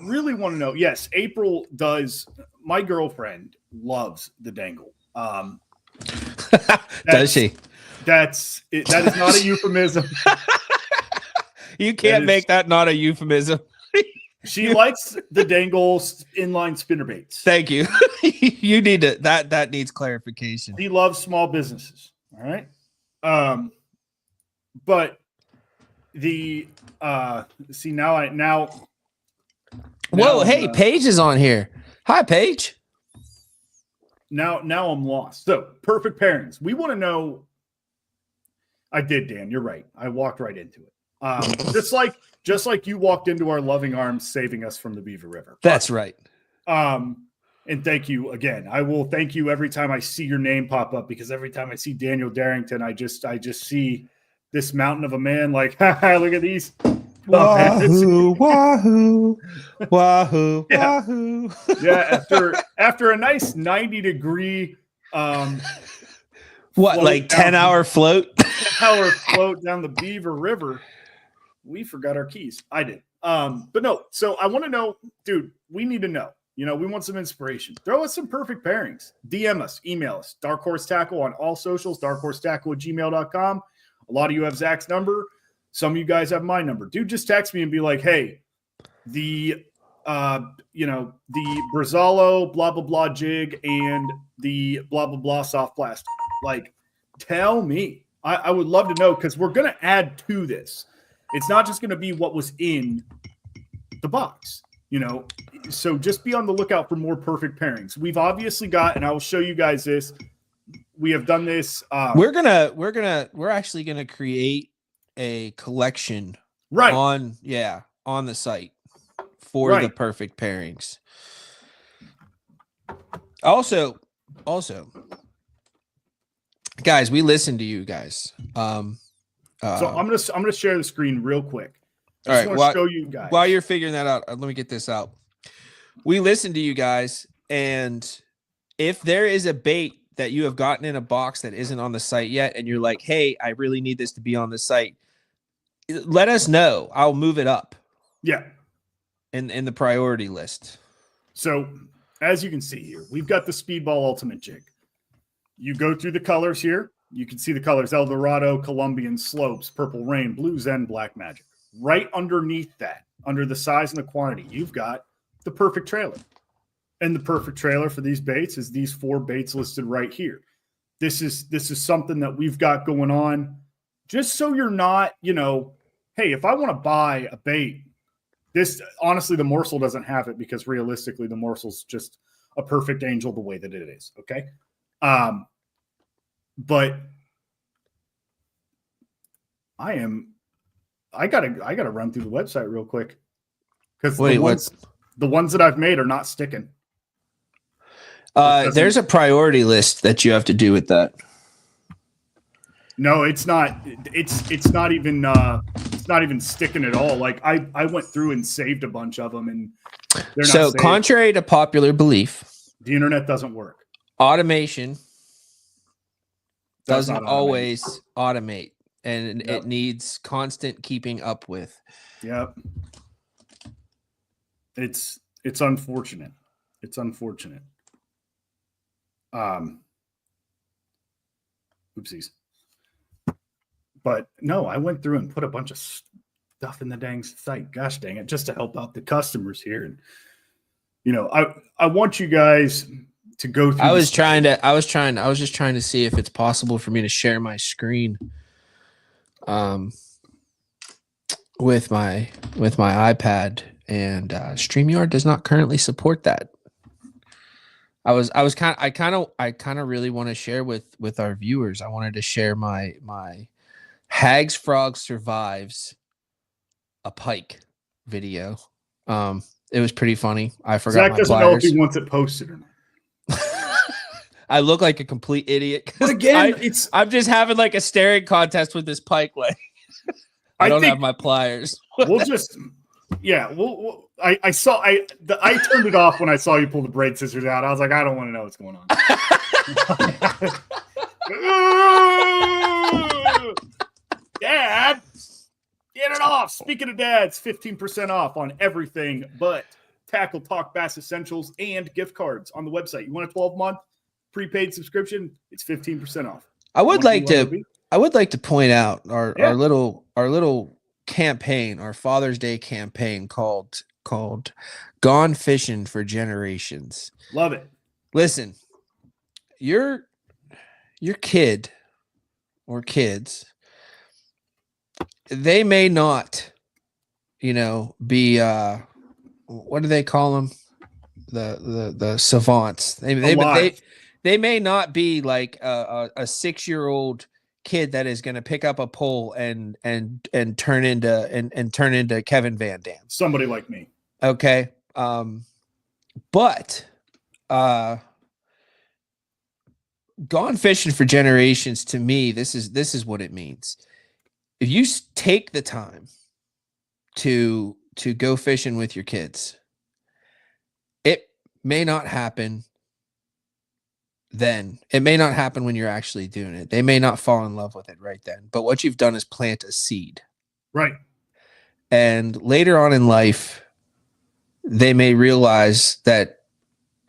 really want to know. Yes, April does. My girlfriend loves the dangle. Does she? That is not a euphemism. You can't make that not a euphemism. She likes the dangle inline spinner baits. Thank you. You need to that needs clarification. He loves small businesses. All right. But the see now Whoa, hey, Paige is on here. Hi, Paige. Now I'm lost. So perfect pairings. We want to know. I did, Dan. You're right. I walked right into it. Just like you walked into our loving arms, saving us from the Beaver River. That's right. And thank you again. I will thank you every time I see your name pop up, because every time I see Daniel Darrington, I just see this mountain of a man. Like, look at these. Wahoo, wahoo, wahoo, Yeah. wahoo. Yeah, after a nice 90-degree What, like 10-hour float? 10-hour float down the Beaver River, we forgot our keys. I did. But no, so I want to know, dude, we need to know. We want some inspiration. Throw us some perfect pairings. DM us, email us, Dark Horse Tackle on all socials, darkhorsetackle@gmail.com. A lot of you have Zach's number. Some of you guys have my number. Dude, just text me and be like, hey, the Brazalo blah, blah, blah jig and the blah, blah, blah soft plastic. Like, tell me. I would love to know, because we're going to add to this. It's not just going to be what was in the box, So just be on the lookout for more perfect pairings. We've obviously got, and I will show you guys this. We have done this. We're actually gonna create a collection on the site for the perfect pairings. Also, guys, we listen to you guys. So I'm gonna share the screen real quick. All right, want to show you guys. While you're figuring that out, let me get this out. We listen to you guys, and if there is a bait that you have gotten in a box that isn't on the site yet, and you're like, hey, I really need this to be on the site, let us know. I'll move it up. Yeah. In the priority list. So as you can see here, we've got the Speedball Ultimate Jig. You go through the colors here. You can see the colors: El Dorado, Colombian, Slopes, Purple Rain, Blue Zen, Black Magic. Right underneath that, under the size and the quantity, you've got the perfect trailer. And the perfect trailer for these baits is these 4 baits listed right here. This is something that we've got going on, just so you're not, hey, if I want to buy a bait, this, honestly, the morsel doesn't have it, because realistically the morsel's just a perfect angel the way that it is. Okay. But I gotta run through the website real quick, because the ones that I've made are not sticking. There's a priority list that you have to do with that. No, it's not. It's not even sticking at all. Like I went through and saved a bunch of them, and they're not saved. Contrary to popular belief, the internet doesn't work. Automation doesn't always automate. and Yep. it needs constant keeping up with. Yep. It's unfortunate. It's unfortunate. Oopsies. But no, I went through and put a bunch of stuff in the dang site. Gosh dang it, just to help out the customers here. And I want you guys to go through. I was just trying to see if it's possible for me to share my screen with my iPad, and StreamYard does not currently support that. I kind of really want to share with our viewers. I wanted to share my Hags Frog Survives a Pike video. It was pretty funny. I forgot Zach my doesn't know if pliers. he wants it posted or not. I look like a complete idiot. But again, I'm just having like a staring contest with this pike leg. I don't have my pliers. We'll just, yeah. I turned it off when I saw you pull the braid scissors out. I was like, I don't want to know what's going on. Dad, get it off. Speaking of dads, 15% off on everything but Tackle Talk Bass Essentials and gift cards on the website. You want a 12-month prepaid subscription? It's 15% off. I would like to point out our little campaign, our Father's Day campaign called Gone Fishing for Generations. Love it. Listen, your kid or kids, they may not, be what do they call them? The savants. They may not be like a 6-year-old kid that is going to pick up a pole and turn into Kevin Van Dam. Somebody like me. Okay. But Gone Fishing for Generations, to me, this is what it means. If you take the time to go fishing with your kids, it may not happen then. It may not happen when you're actually doing it. They may not fall in love with it right then. But what you've done is plant a seed. Right. And later on in life, they may realize that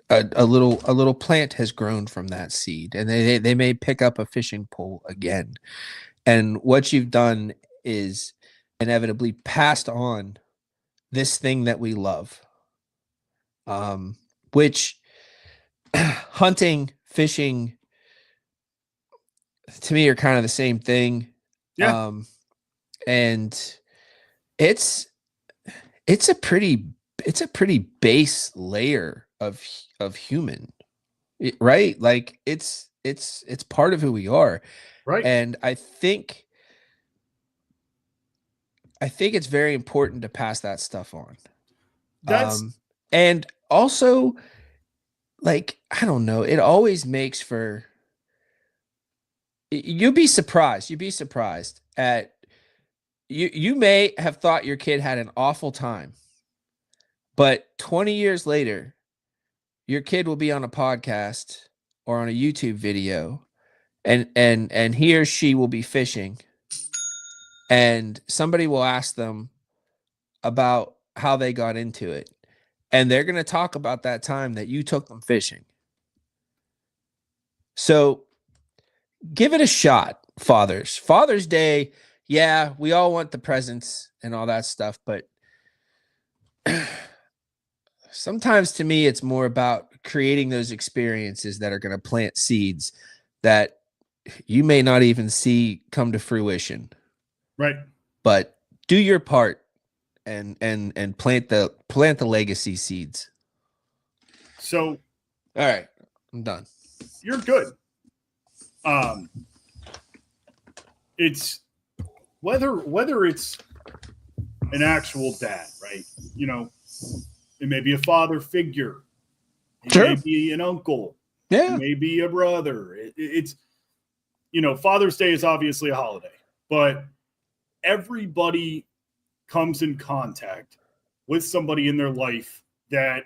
a little plant has grown from that seed, and they may pick up a fishing pole again. And what you've done is inevitably passed on this thing that we love, which hunting, fishing, to me, are kind of the same thing. Yeah. And it's a pretty base layer of human, right? Like it's part of who we are. Right. And I think it's very important to pass that stuff on. And also, like, I don't know, it always makes for, you'd be surprised at, you may have thought your kid had an awful time, but 20 years later, your kid will be on a podcast or on a YouTube video, and he or she will be fishing, and somebody will ask them about how they got into it, and they're going to talk about that time that you took them fishing. So give it a shot, fathers. Father's Day, yeah, we all want the presents and all that stuff, but sometimes to me, it's more about creating those experiences that are going to plant seeds that you may not even see come to fruition. Right. But do your part and plant the legacy seeds. So, all right, I'm done. You're good. It's whether it's an actual dad, right? It may be a father figure. It may be an uncle. Yeah. It may be a brother. It's Father's Day is obviously a holiday, but everybody comes in contact with somebody in their life that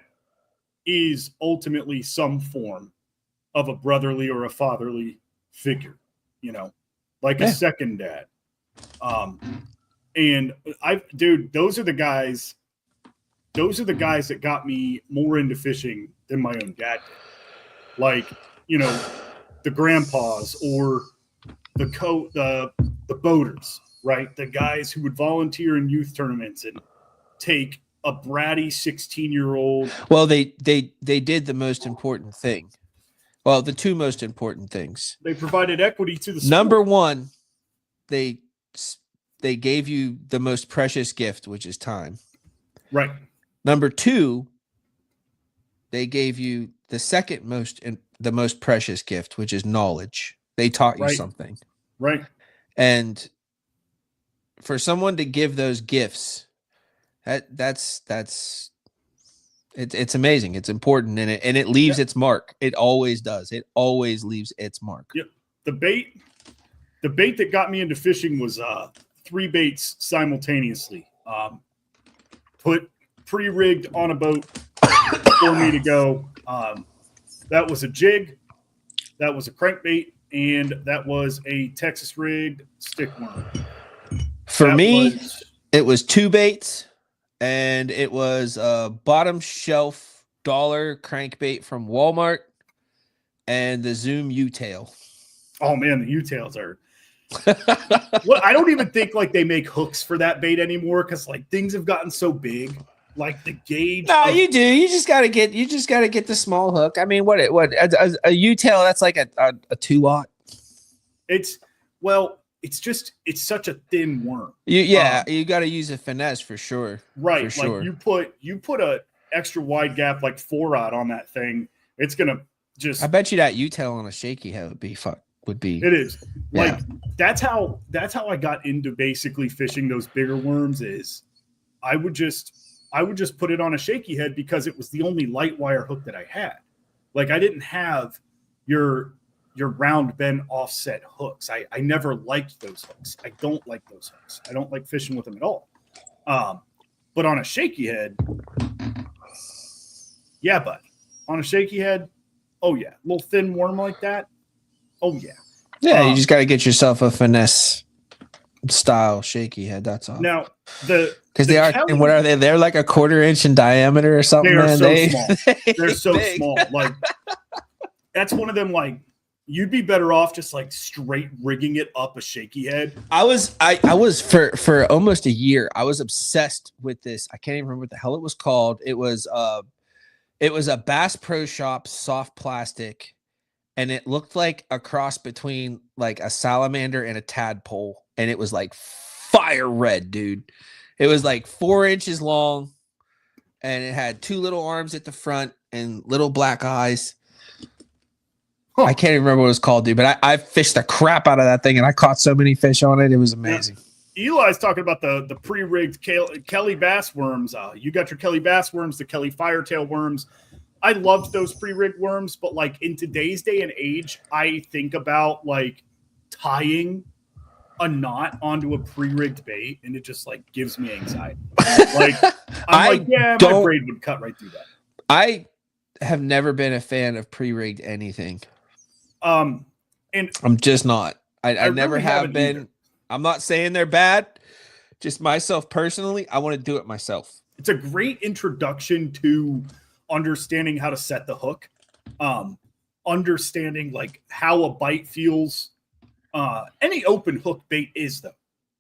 is ultimately some form of a brotherly or a fatherly figure, like a second dad, And those are the guys that got me more into fishing than my own dad did. Like, the grandpas or the boaters, right? The guys who would volunteer in youth tournaments and take a bratty 16-year-old. Well, they did the most important thing. Well, the two most important things. They provided equity to the sport. Number one, they gave you the most precious gift, which is time. Right. Number two, they gave you the second most and the most precious gift, which is knowledge. They taught you something. Right. And for someone to give those gifts, that's it's amazing. It's important, and it leaves its mark. It always does. It always leaves its mark. Yep. The bait that got me into fishing was 3 baits simultaneously. Put pre-rigged on a boat for me to go. That was a jig, that was a crankbait, and that was a Texas rigged stick worm. For me, it was 2 baits, and it was a bottom shelf dollar crankbait from Walmart and the Zoom U-tail. Oh man, the U-tails are. Well, I don't even think like they make hooks for that bait anymore because like things have gotten so big. Like the gauge. No, you do. You just gotta get the small hook. I mean, what a U-tail, that's like a 2-aught. It's such a thin worm. You got to use a finesse for sure. Right. For sure. Like you put a extra wide gap like 4-aught on that thing. It's gonna just. I bet you that U-tail on a shaky head would be. It is. Yeah. Like that's how I got into basically fishing those bigger worms. Is I would just put it on a shaky head because it was the only light wire hook that I had. Like I didn't have your round bend offset hooks. I never liked those hooks. I don't like those hooks. I don't like fishing with them at all. But on a shaky head, yeah, bud. On a shaky head, oh yeah. A little thin worm like that, oh yeah. Yeah, you just got to get yourself a finesse style shaky head. That's all. Now because they are, and what are they? They're like a 1/4 inch in diameter or something. They are man. so small. They're so big. small. Like that's one of them. Like you'd be better off just like straight rigging it up a shaky head. I was for almost a year. I was obsessed with this. I can't even remember what the hell it was called. It was a Bass Pro Shop soft plastic, and it looked like a cross between like a salamander and a tadpole, and it was like fire red, dude. It was like 4 inches long, and it had 2 little arms at the front and little black eyes. Huh. I can't even remember what it was called, dude, but I fished the crap out of that thing, and I caught so many fish on it. It was amazing. Yeah. Eli's talking about the pre-rigged Kelly bass worms. You got your Kelly bass worms, the Kelly firetail worms. I loved those pre-rigged worms, but like in today's day and age, I think about like tying a knot onto a pre-rigged bait, and it just like gives me anxiety. Like my brain would cut right through that. I have never been a fan of pre-rigged anything. And I'm just not. I never really have been. either. I'm not saying they're bad. Just myself personally, I want to do it myself. It's a great introduction to understanding how to set the hook, understanding like how a bite feels. Any open hook bait is though.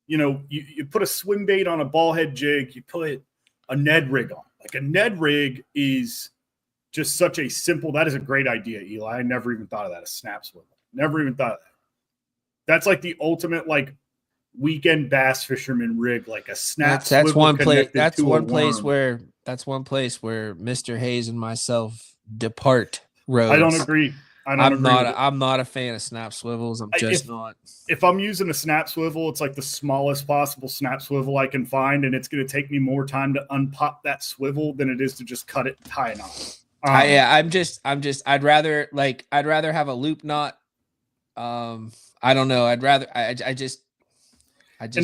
You put a swim bait on a ball head jig, you put a Ned rig on. Like a Ned rig is just such a simple. That is a great idea, Eli. I never even thought of that. A snap swivel. Never even thought of that. That's like the ultimate like weekend bass fisherman rig, like a snap. That's one place. That's one place where Mr. Hayes and myself depart roads. I don't agree. I'm not a fan of snap swivels. I'm just not. If I'm using a snap swivel, it's like the smallest possible snap swivel I can find, and it's going to take me more time to unpop that swivel than it is to just cut it and tie a knot. I'd rather have a loop knot. I don't know. And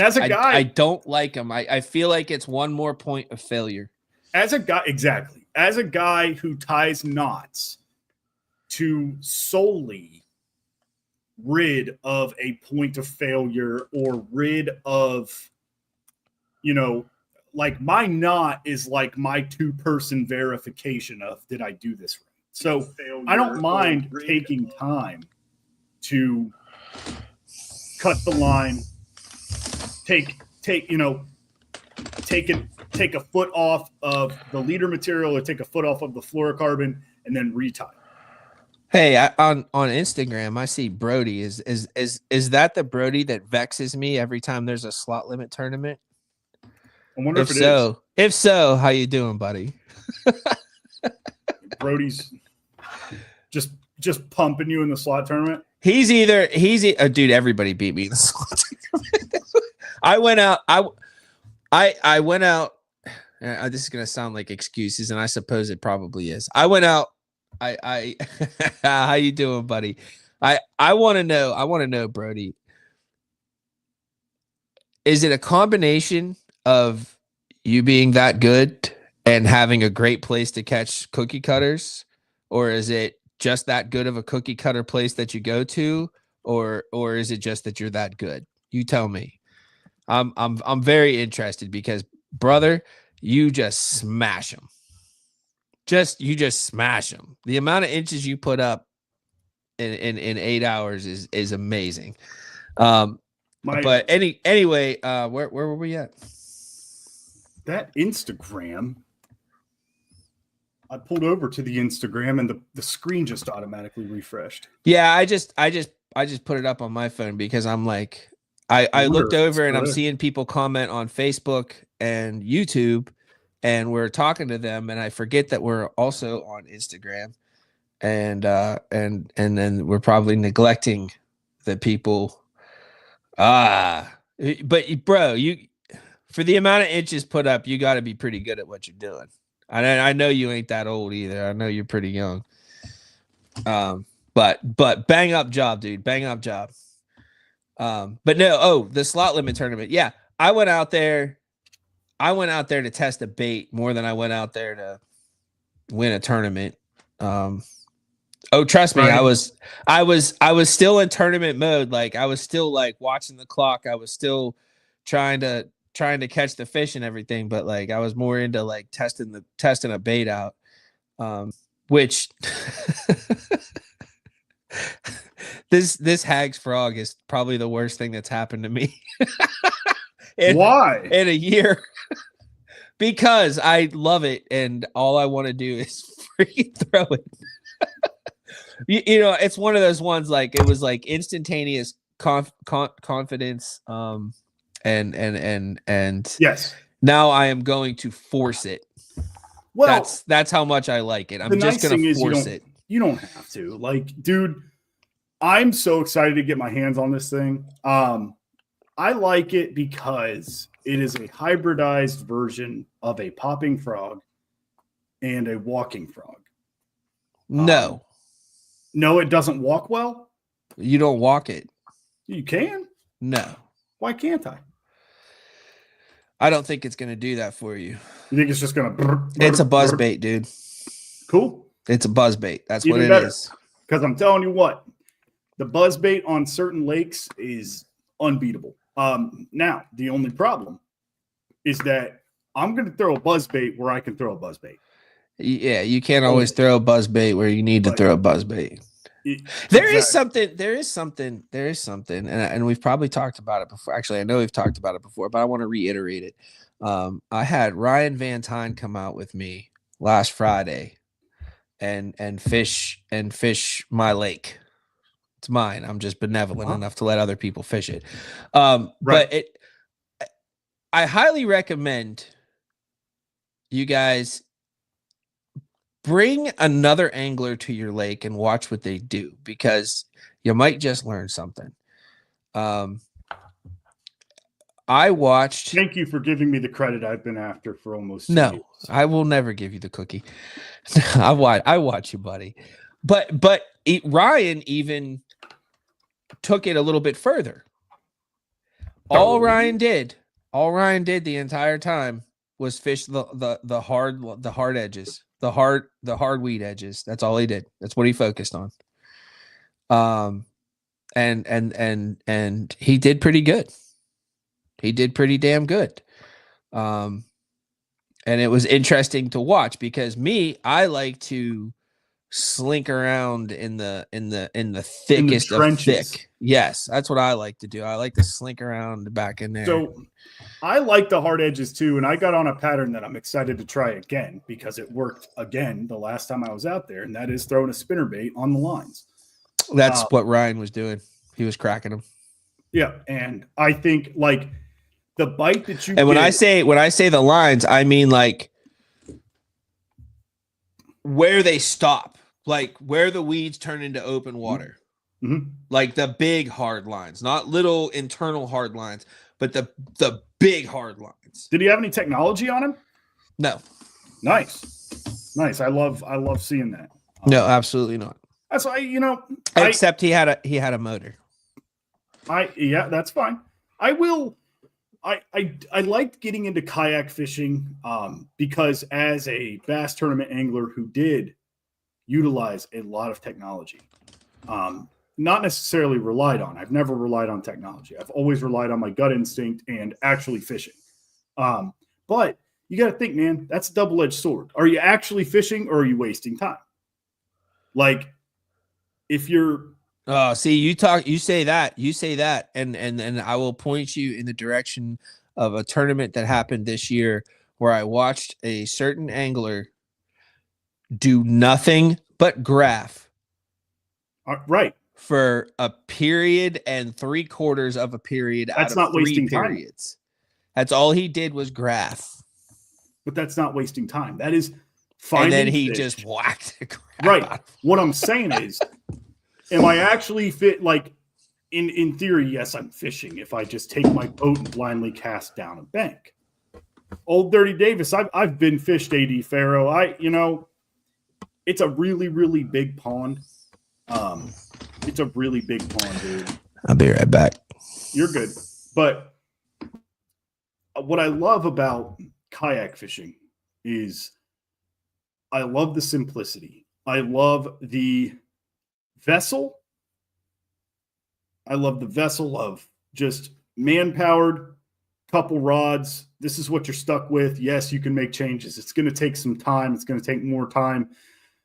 as a guy, I don't like them. I feel like it's one more point of failure. As a guy, exactly. As a guy who ties knots to solely rid of a point of failure or rid of, you know, like my knot is like my 2-person verification of did I do this right? So I don't mind taking time to cut the line, take a foot off of the leader material or take a foot off of the fluorocarbon and then retie. Hey, on Instagram, I see Brody. Is that the Brody that vexes me every time there's a slot limit tournament? I wonder if it is. If so, how you doing, buddy? Brody's just pumping you in the slot tournament. Dude, everybody beat me in the slot tournament. I went out. I went out. This is gonna sound like excuses, and I suppose it probably is. I went out. I how you doing, buddy? I want to know, Brody. Is it a combination of you being that good and having a great place to catch cookie cutters, or is it just that good of a cookie cutter place that you go to, or is it just that you're that good? You tell me. I'm very interested because, brother, you just smash them. You just smash them. The amount of inches you put up in 8 hours is amazing. But anyway, where were we at? That Instagram. I pulled over to the Instagram and the screen just automatically refreshed. Yeah, I just put it up on my phone because I'm like, I looked over and I'm seeing people comment on Facebook and YouTube, and we're talking to them, and I forget that we're also on Instagram, and then we're probably neglecting the people. But bro, you, for the amount of inches put up, you got to be pretty good at what you're doing. I know you ain't that old either. I know you're pretty young. But bang up job, dude. Bang up job. But no, the slot limit tournament. Yeah, I went out there to test a bait more than I went out there to win a tournament. Trust me, Right. I was still in tournament mode. Like I was still like watching the clock. I was still trying to catch the fish and everything, but like I was more into like testing a bait out. Which this Hags frog is probably the worst thing that's happened to me. Why? In a year. Because I love it and all I want to do is freaking throw it. you know, it's one of those ones like it was like instantaneous confidence. And yes. Now I am going to force it. Well, that's how much I like it. I'm just going to force it. You don't have to. Like, dude, I'm so excited to get my hands on this thing. I like it because it is a hybridized version of a popping frog and a walking frog. No. No, it doesn't walk well. You don't walk it. You can? No. Why can't I? I don't think it's going to do that for you. You think it's just going to... It's a buzz bait, dude. Cool. It's a buzz bait. That's Even what it better. is. Because I'm telling you what, the buzz bait on certain lakes is unbeatable. Now, the only problem is that I'm going to throw a buzz bait where I can throw a buzz bait. Yeah, you can't always throw a buzz bait where you need to throw a buzz bait. There is something, and we've probably talked about it before. Actually, I know we've talked about it before, but I want to reiterate it. I had Ryan Van Tyne come out with me last Friday and fish my lake. It's mine. I'm just benevolent enough to let other people fish it. But I highly recommend you guys bring another angler to your lake and watch what they do, because you might just learn something. I watched. Thank you for giving me the credit I've been after for almost 2 No, years. I will never give you the cookie. I watch you, buddy. But Ryan even took it a little bit further. All Ryan did the entire time was fish the hard edges, the hard weed edges. That's all he did. That's what he focused on. and he did pretty good. He did pretty damn good. And it was interesting to watch because I like to slink around in the thickest of thick. Yes, that's what I like to do. I like to slink around back in there. So I like the hard edges too, and I got on a pattern that I'm excited to try again because it worked again the last time I was out there, and that is throwing a spinnerbait on the lines. That's what Ryan was doing. He was cracking them. Yeah, and I think like the bite that you and when I say the lines, I mean like where they stop, like where the weeds turn into open water. Mm-hmm. Like the big hard lines, not little internal hard lines, but the big hard lines. Did he have any technology on him? No. Nice. I love seeing that. No, absolutely not. That's why, except he had a motor. Yeah, that's fine. I liked getting into kayak fishing because as a bass tournament angler who did utilize a lot of technology, not necessarily relied on. I've never relied on technology. I've always relied on my gut instinct and actually fishing. But you got to think, man, that's a double-edged sword. Are you actually fishing or are you wasting time? Like if you're see, you say that, and I will point you in the direction of a tournament that happened this year where I watched a certain angler do nothing but graph. Right. For a period and 3/4 of a period. That's out of not wasting periods. That's all he did was graph. But that's not wasting time. That is finding. And then he fish. Just whacked the crap right. out. What I'm saying is, am I actually fit? Like in theory, yes, I'm fishing. If I just take my boat and blindly cast down a bank. Old Dirty Davis, I've been fished AD Faro. It's a really, really big pond. It's a really big pond, dude. I'll be right back. You're good. But what I love about kayak fishing is I love the simplicity. I love the vessel. I love the vessel of just man-powered, couple rods. This is what you're stuck with. Yes, you can make changes. It's going to take some time. It's going to take more time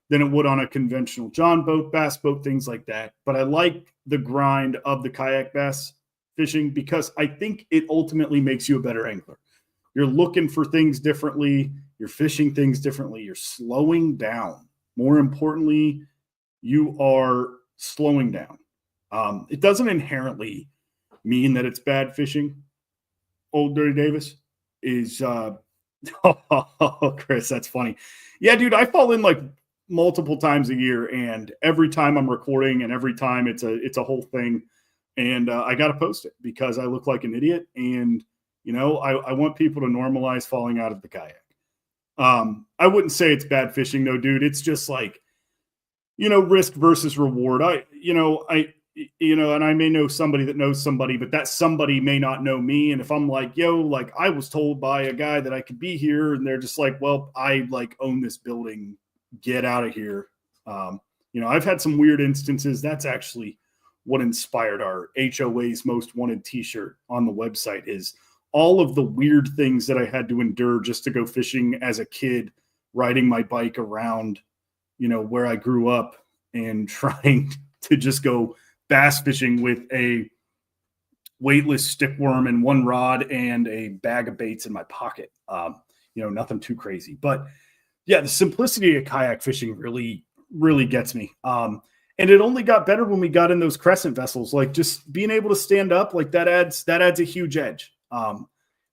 than it would on a conventional John boat, bass boat, things like that. But I like the grind of the kayak bass fishing because I think it ultimately makes you a better angler. You're looking for things differently. You're fishing things differently. You're slowing down. More importantly, you are slowing down. It doesn't inherently mean that it's bad fishing. Old Dirty Davis is Chris, that's funny. Yeah, dude, I fall in like multiple times a year, and every time I'm recording and every time it's a whole thing, and I got to post it because I look like an idiot, and I want people to normalize falling out of the kayak. I wouldn't say it's bad fishing though, dude. It's just like, risk versus reward. And I may know somebody that knows somebody, but that somebody may not know me. And if I'm like, like I was told by a guy that I could be here, and they're just like, well, I like own this building, get out of here. I've had some weird instances. That's actually what inspired our HOA's Most Wanted t-shirt on the website, is all of the weird things that I had to endure just to go fishing as a kid, riding my bike around, where I grew up, and trying to just go bass fishing with a weightless stickworm and one rod and a bag of baits in my pocket. Nothing too crazy, but yeah, the simplicity of kayak fishing really, really gets me. And it only got better when we got in those crescent vessels, like just being able to stand up, like that adds a huge edge.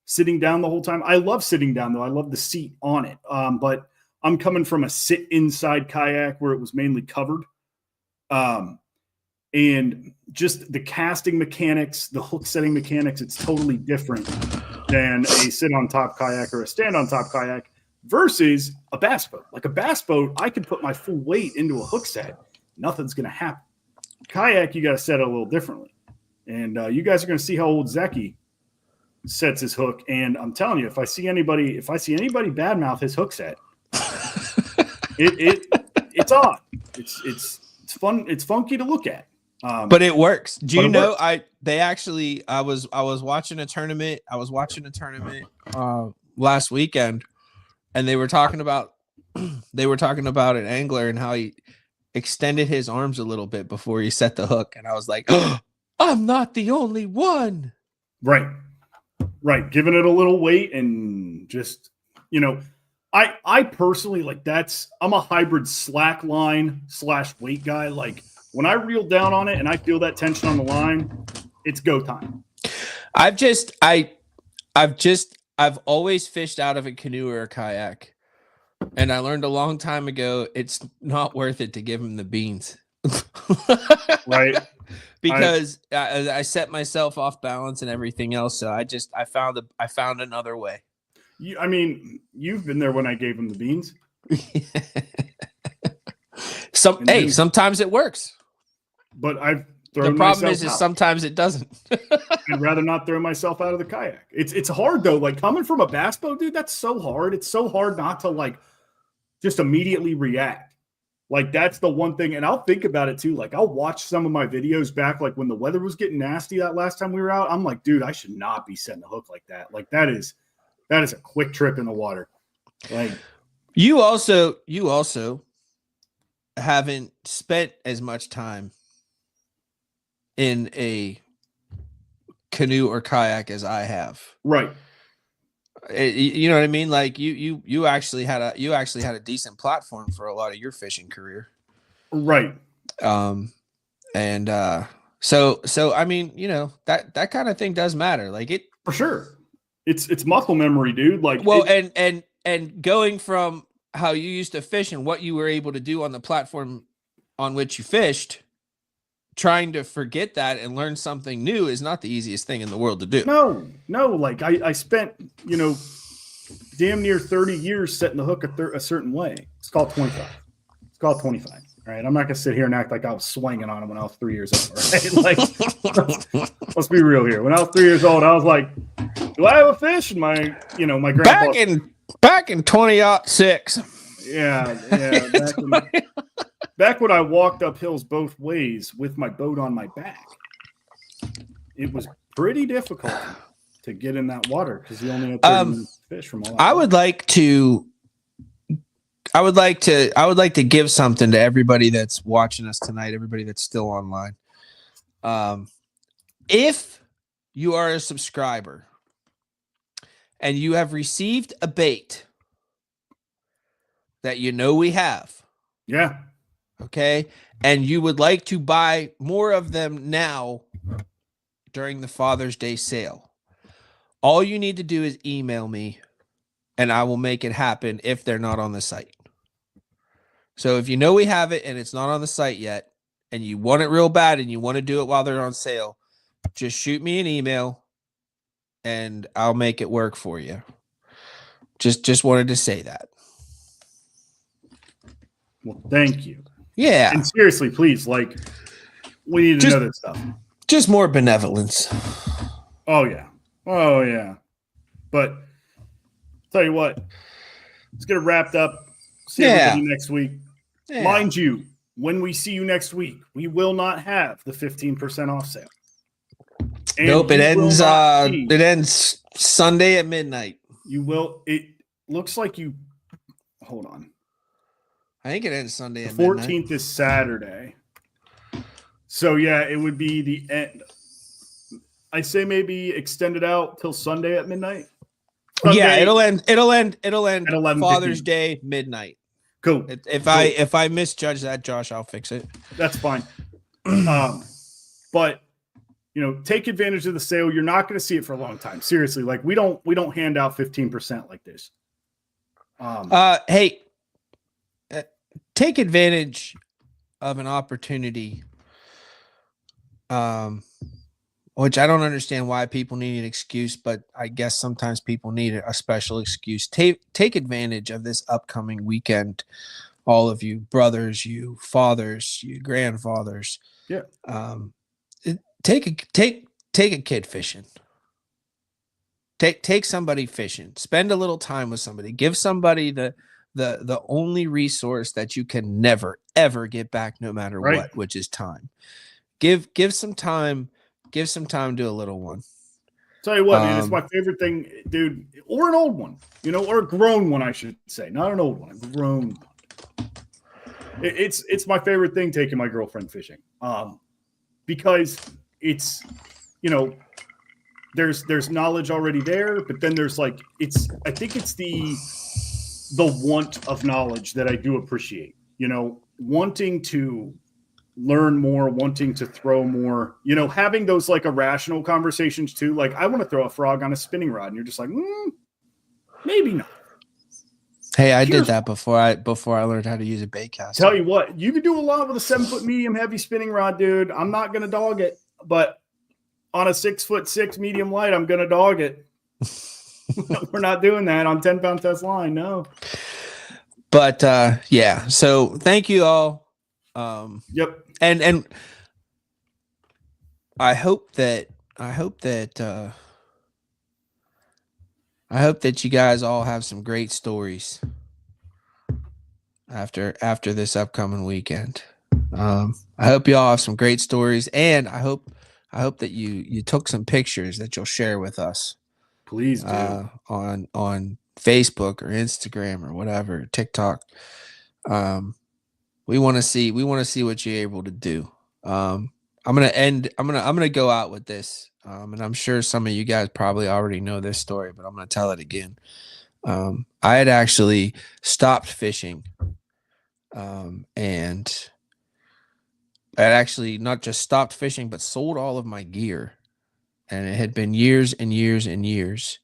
Sitting down the whole time. I love sitting down though. I love the seat on it. But I'm coming from a sit inside kayak where it was mainly covered. And just the casting mechanics, the hook setting mechanics, it's totally different than a sit on top kayak or a stand on top kayak versus a bass boat. Like a bass boat, I could put my full weight into a hook set. Nothing's going to happen. Kayak, you got to set it a little differently. And you guys are going to see how old Zeki sets his hook. And I'm telling you, if I see anybody badmouth his hook set, it's odd. It's fun. It's funky to look at. But it works. Do but you it know? works. I was watching a tournament. Last weekend, and they were talking about an angler and how he extended his arms a little bit before he set the hook, and I was like, oh, I'm not the only one. Right. Giving it a little weight and just, I personally I'm a hybrid slack line / weight guy. Like when I reel down on it and I feel that tension on the line, it's go time. I've always fished out of a canoe or a kayak, and I learned a long time ago it's not worth it to give him the beans. Right. Because I set myself off balance and everything else. So I found another way. You've been there when I gave him the beans. Sometimes it works. But I've thrown the problem myself is out. Sometimes it doesn't. I'd rather not throw myself out of the kayak. It's hard though. Like coming from a bass boat, dude, that's so hard. It's so hard not to just immediately react. Like that's the one thing. And I'll think about it too. Like I'll watch some of my videos back, like when the weather was getting nasty that last time we were out. I'm like, dude, I should not be setting a hook like that. Like that is a quick trip in the water. Like you also haven't spent as much time in a canoe or kayak as I have. Right. You know what I mean? Like you actually had a decent platform for a lot of your fishing career. Right. So I mean, that kind of thing does matter. Like it for sure. It's muscle memory, dude. Like and going from how you used to fish and what you were able to do on the platform on which you fished, trying to forget that and learn something new is not the easiest thing in the world to do. No. Like I spent, damn near 30 years setting the hook a certain way. It's called 25. All right. I'm not going to sit here and act like I was swinging on him when I was 3 years old. Right? Like, let's be real here. When I was 3 years old, I was like, do I have a fish? And my grandpa. Back in 2006. Yeah. Back when I walked up hills both ways with my boat on my back, it was pretty difficult to get in that water because you only had fish from all that. I would like to give something to everybody that's watching us tonight, everybody that's still online. If you are a subscriber and you have received a bait that we have, yeah. Okay. And you would like to buy more of them now during the Father's Day sale. All you need to do is email me and I will make it happen if they're not on the site. So if we have it and it's not on the site yet and you want it real bad and you want to do it while they're on sale, just shoot me an email and I'll make it work for you. Just wanted to say that. Well, thank you. Yeah. And seriously, please, we need to know this stuff. Just more benevolence. Oh, yeah. But tell you what, let's get it wrapped up. See everybody next week. Yeah. Mind you, when we see you next week, we will not have the 15% off sale. And nope, it ends Sunday at midnight. It looks like you hold on. I think it ends Sunday at midnight. 14th is Saturday. So yeah, it would be the end. I say maybe extend it out till Sunday at midnight. Sunday, yeah, it'll end at 11:15. Father's Day midnight. Cool. If I misjudge that, Josh, I'll fix it. That's fine. But take advantage of the sale. You're not going to see it for a long time. Seriously, we don't hand out 15% like this. Hey, take advantage of an opportunity, which I don't understand why people need an excuse, but I guess sometimes people need a special excuse. Take advantage of this upcoming weekend, all of you brothers, you fathers, you grandfathers. Yeah. Take a kid fishing. Take somebody fishing. Spend a little time with somebody. Give somebody the only resource that you can never ever get back no matter what, which is time. Give some time. Give some time to a little one. Tell you what, man, it's my favorite thing, dude. Or an old one, or a grown one, I should say. Not an old one, a grown one. It's my favorite thing taking my girlfriend fishing. Because it's, there's knowledge already there, but then there's I think it's the want of knowledge that I do appreciate, wanting to learn more, wanting to throw more, having those irrational conversations too. I want to throw a frog on a spinning rod, and you're just like, maybe not. Hey, I did that before I learned how to use a bait caster. Tell you what, you can do a lot with a 7-foot medium heavy spinning rod, dude. I'm not going to dog it, but on a 6'6" medium light, I'm going to dog it. We're not doing that on 10-pound test line. No. But yeah, so thank you all. Yep. And I hope that you guys all have some great stories after this upcoming weekend. I hope you all have some great stories, and I hope that you took some pictures that you'll share with us. Please do. On Facebook or Instagram or whatever, TikTok. We want to see what you're able to do. I'm gonna go out with this. And I'm sure some of you guys probably already know this story, but I'm gonna tell it again. I had actually stopped fishing. And I had actually not just stopped fishing, but sold all of my gear. And it had been years and years and years.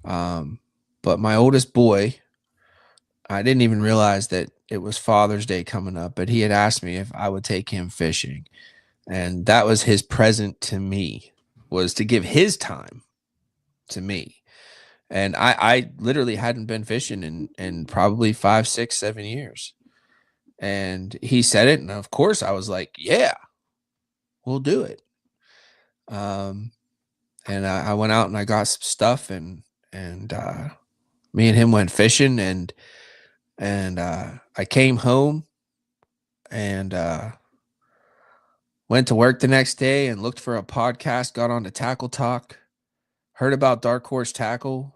But my oldest boy, I didn't even realize that it was Father's Day coming up, but he had asked me if I would take him fishing. And that was his present to me, was to give his time to me. And I literally hadn't been fishing in probably 5, 6, 7 years. And he said it. And of course I was like, yeah, we'll do it. And I went out and I got some stuff and me and him went fishing and I came home and went to work the next day and looked for a podcast, got on to Tackle Talk, heard about Dark Horse Tackle,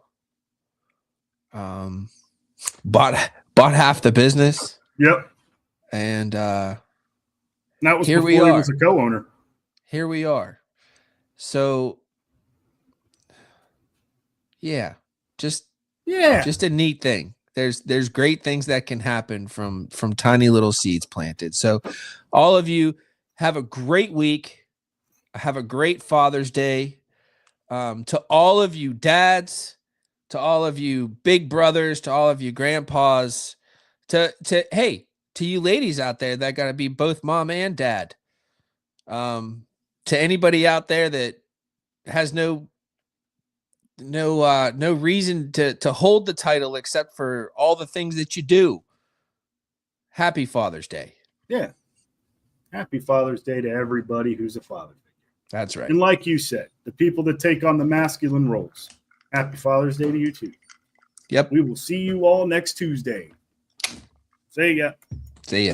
bought half the business. Yep. And that was here before we he are. was a co-owner. Here we are. So yeah, just a neat thing. There's great things that can happen from tiny little seeds planted. So all of you have a great week. Have a great Father's Day. To all of you dads, to all of you big brothers, to all of you grandpas, to you ladies out there that got to be both mom and dad. To anybody out there that has no reason to hold the title except for all the things that you do. Happy Father's Day. Yeah. Happy Father's Day to everybody who's a father figure. That's right. And like you said, the people that take on the masculine roles, happy Father's Day to you too. Yep. We will see you all next Tuesday. See ya. See ya.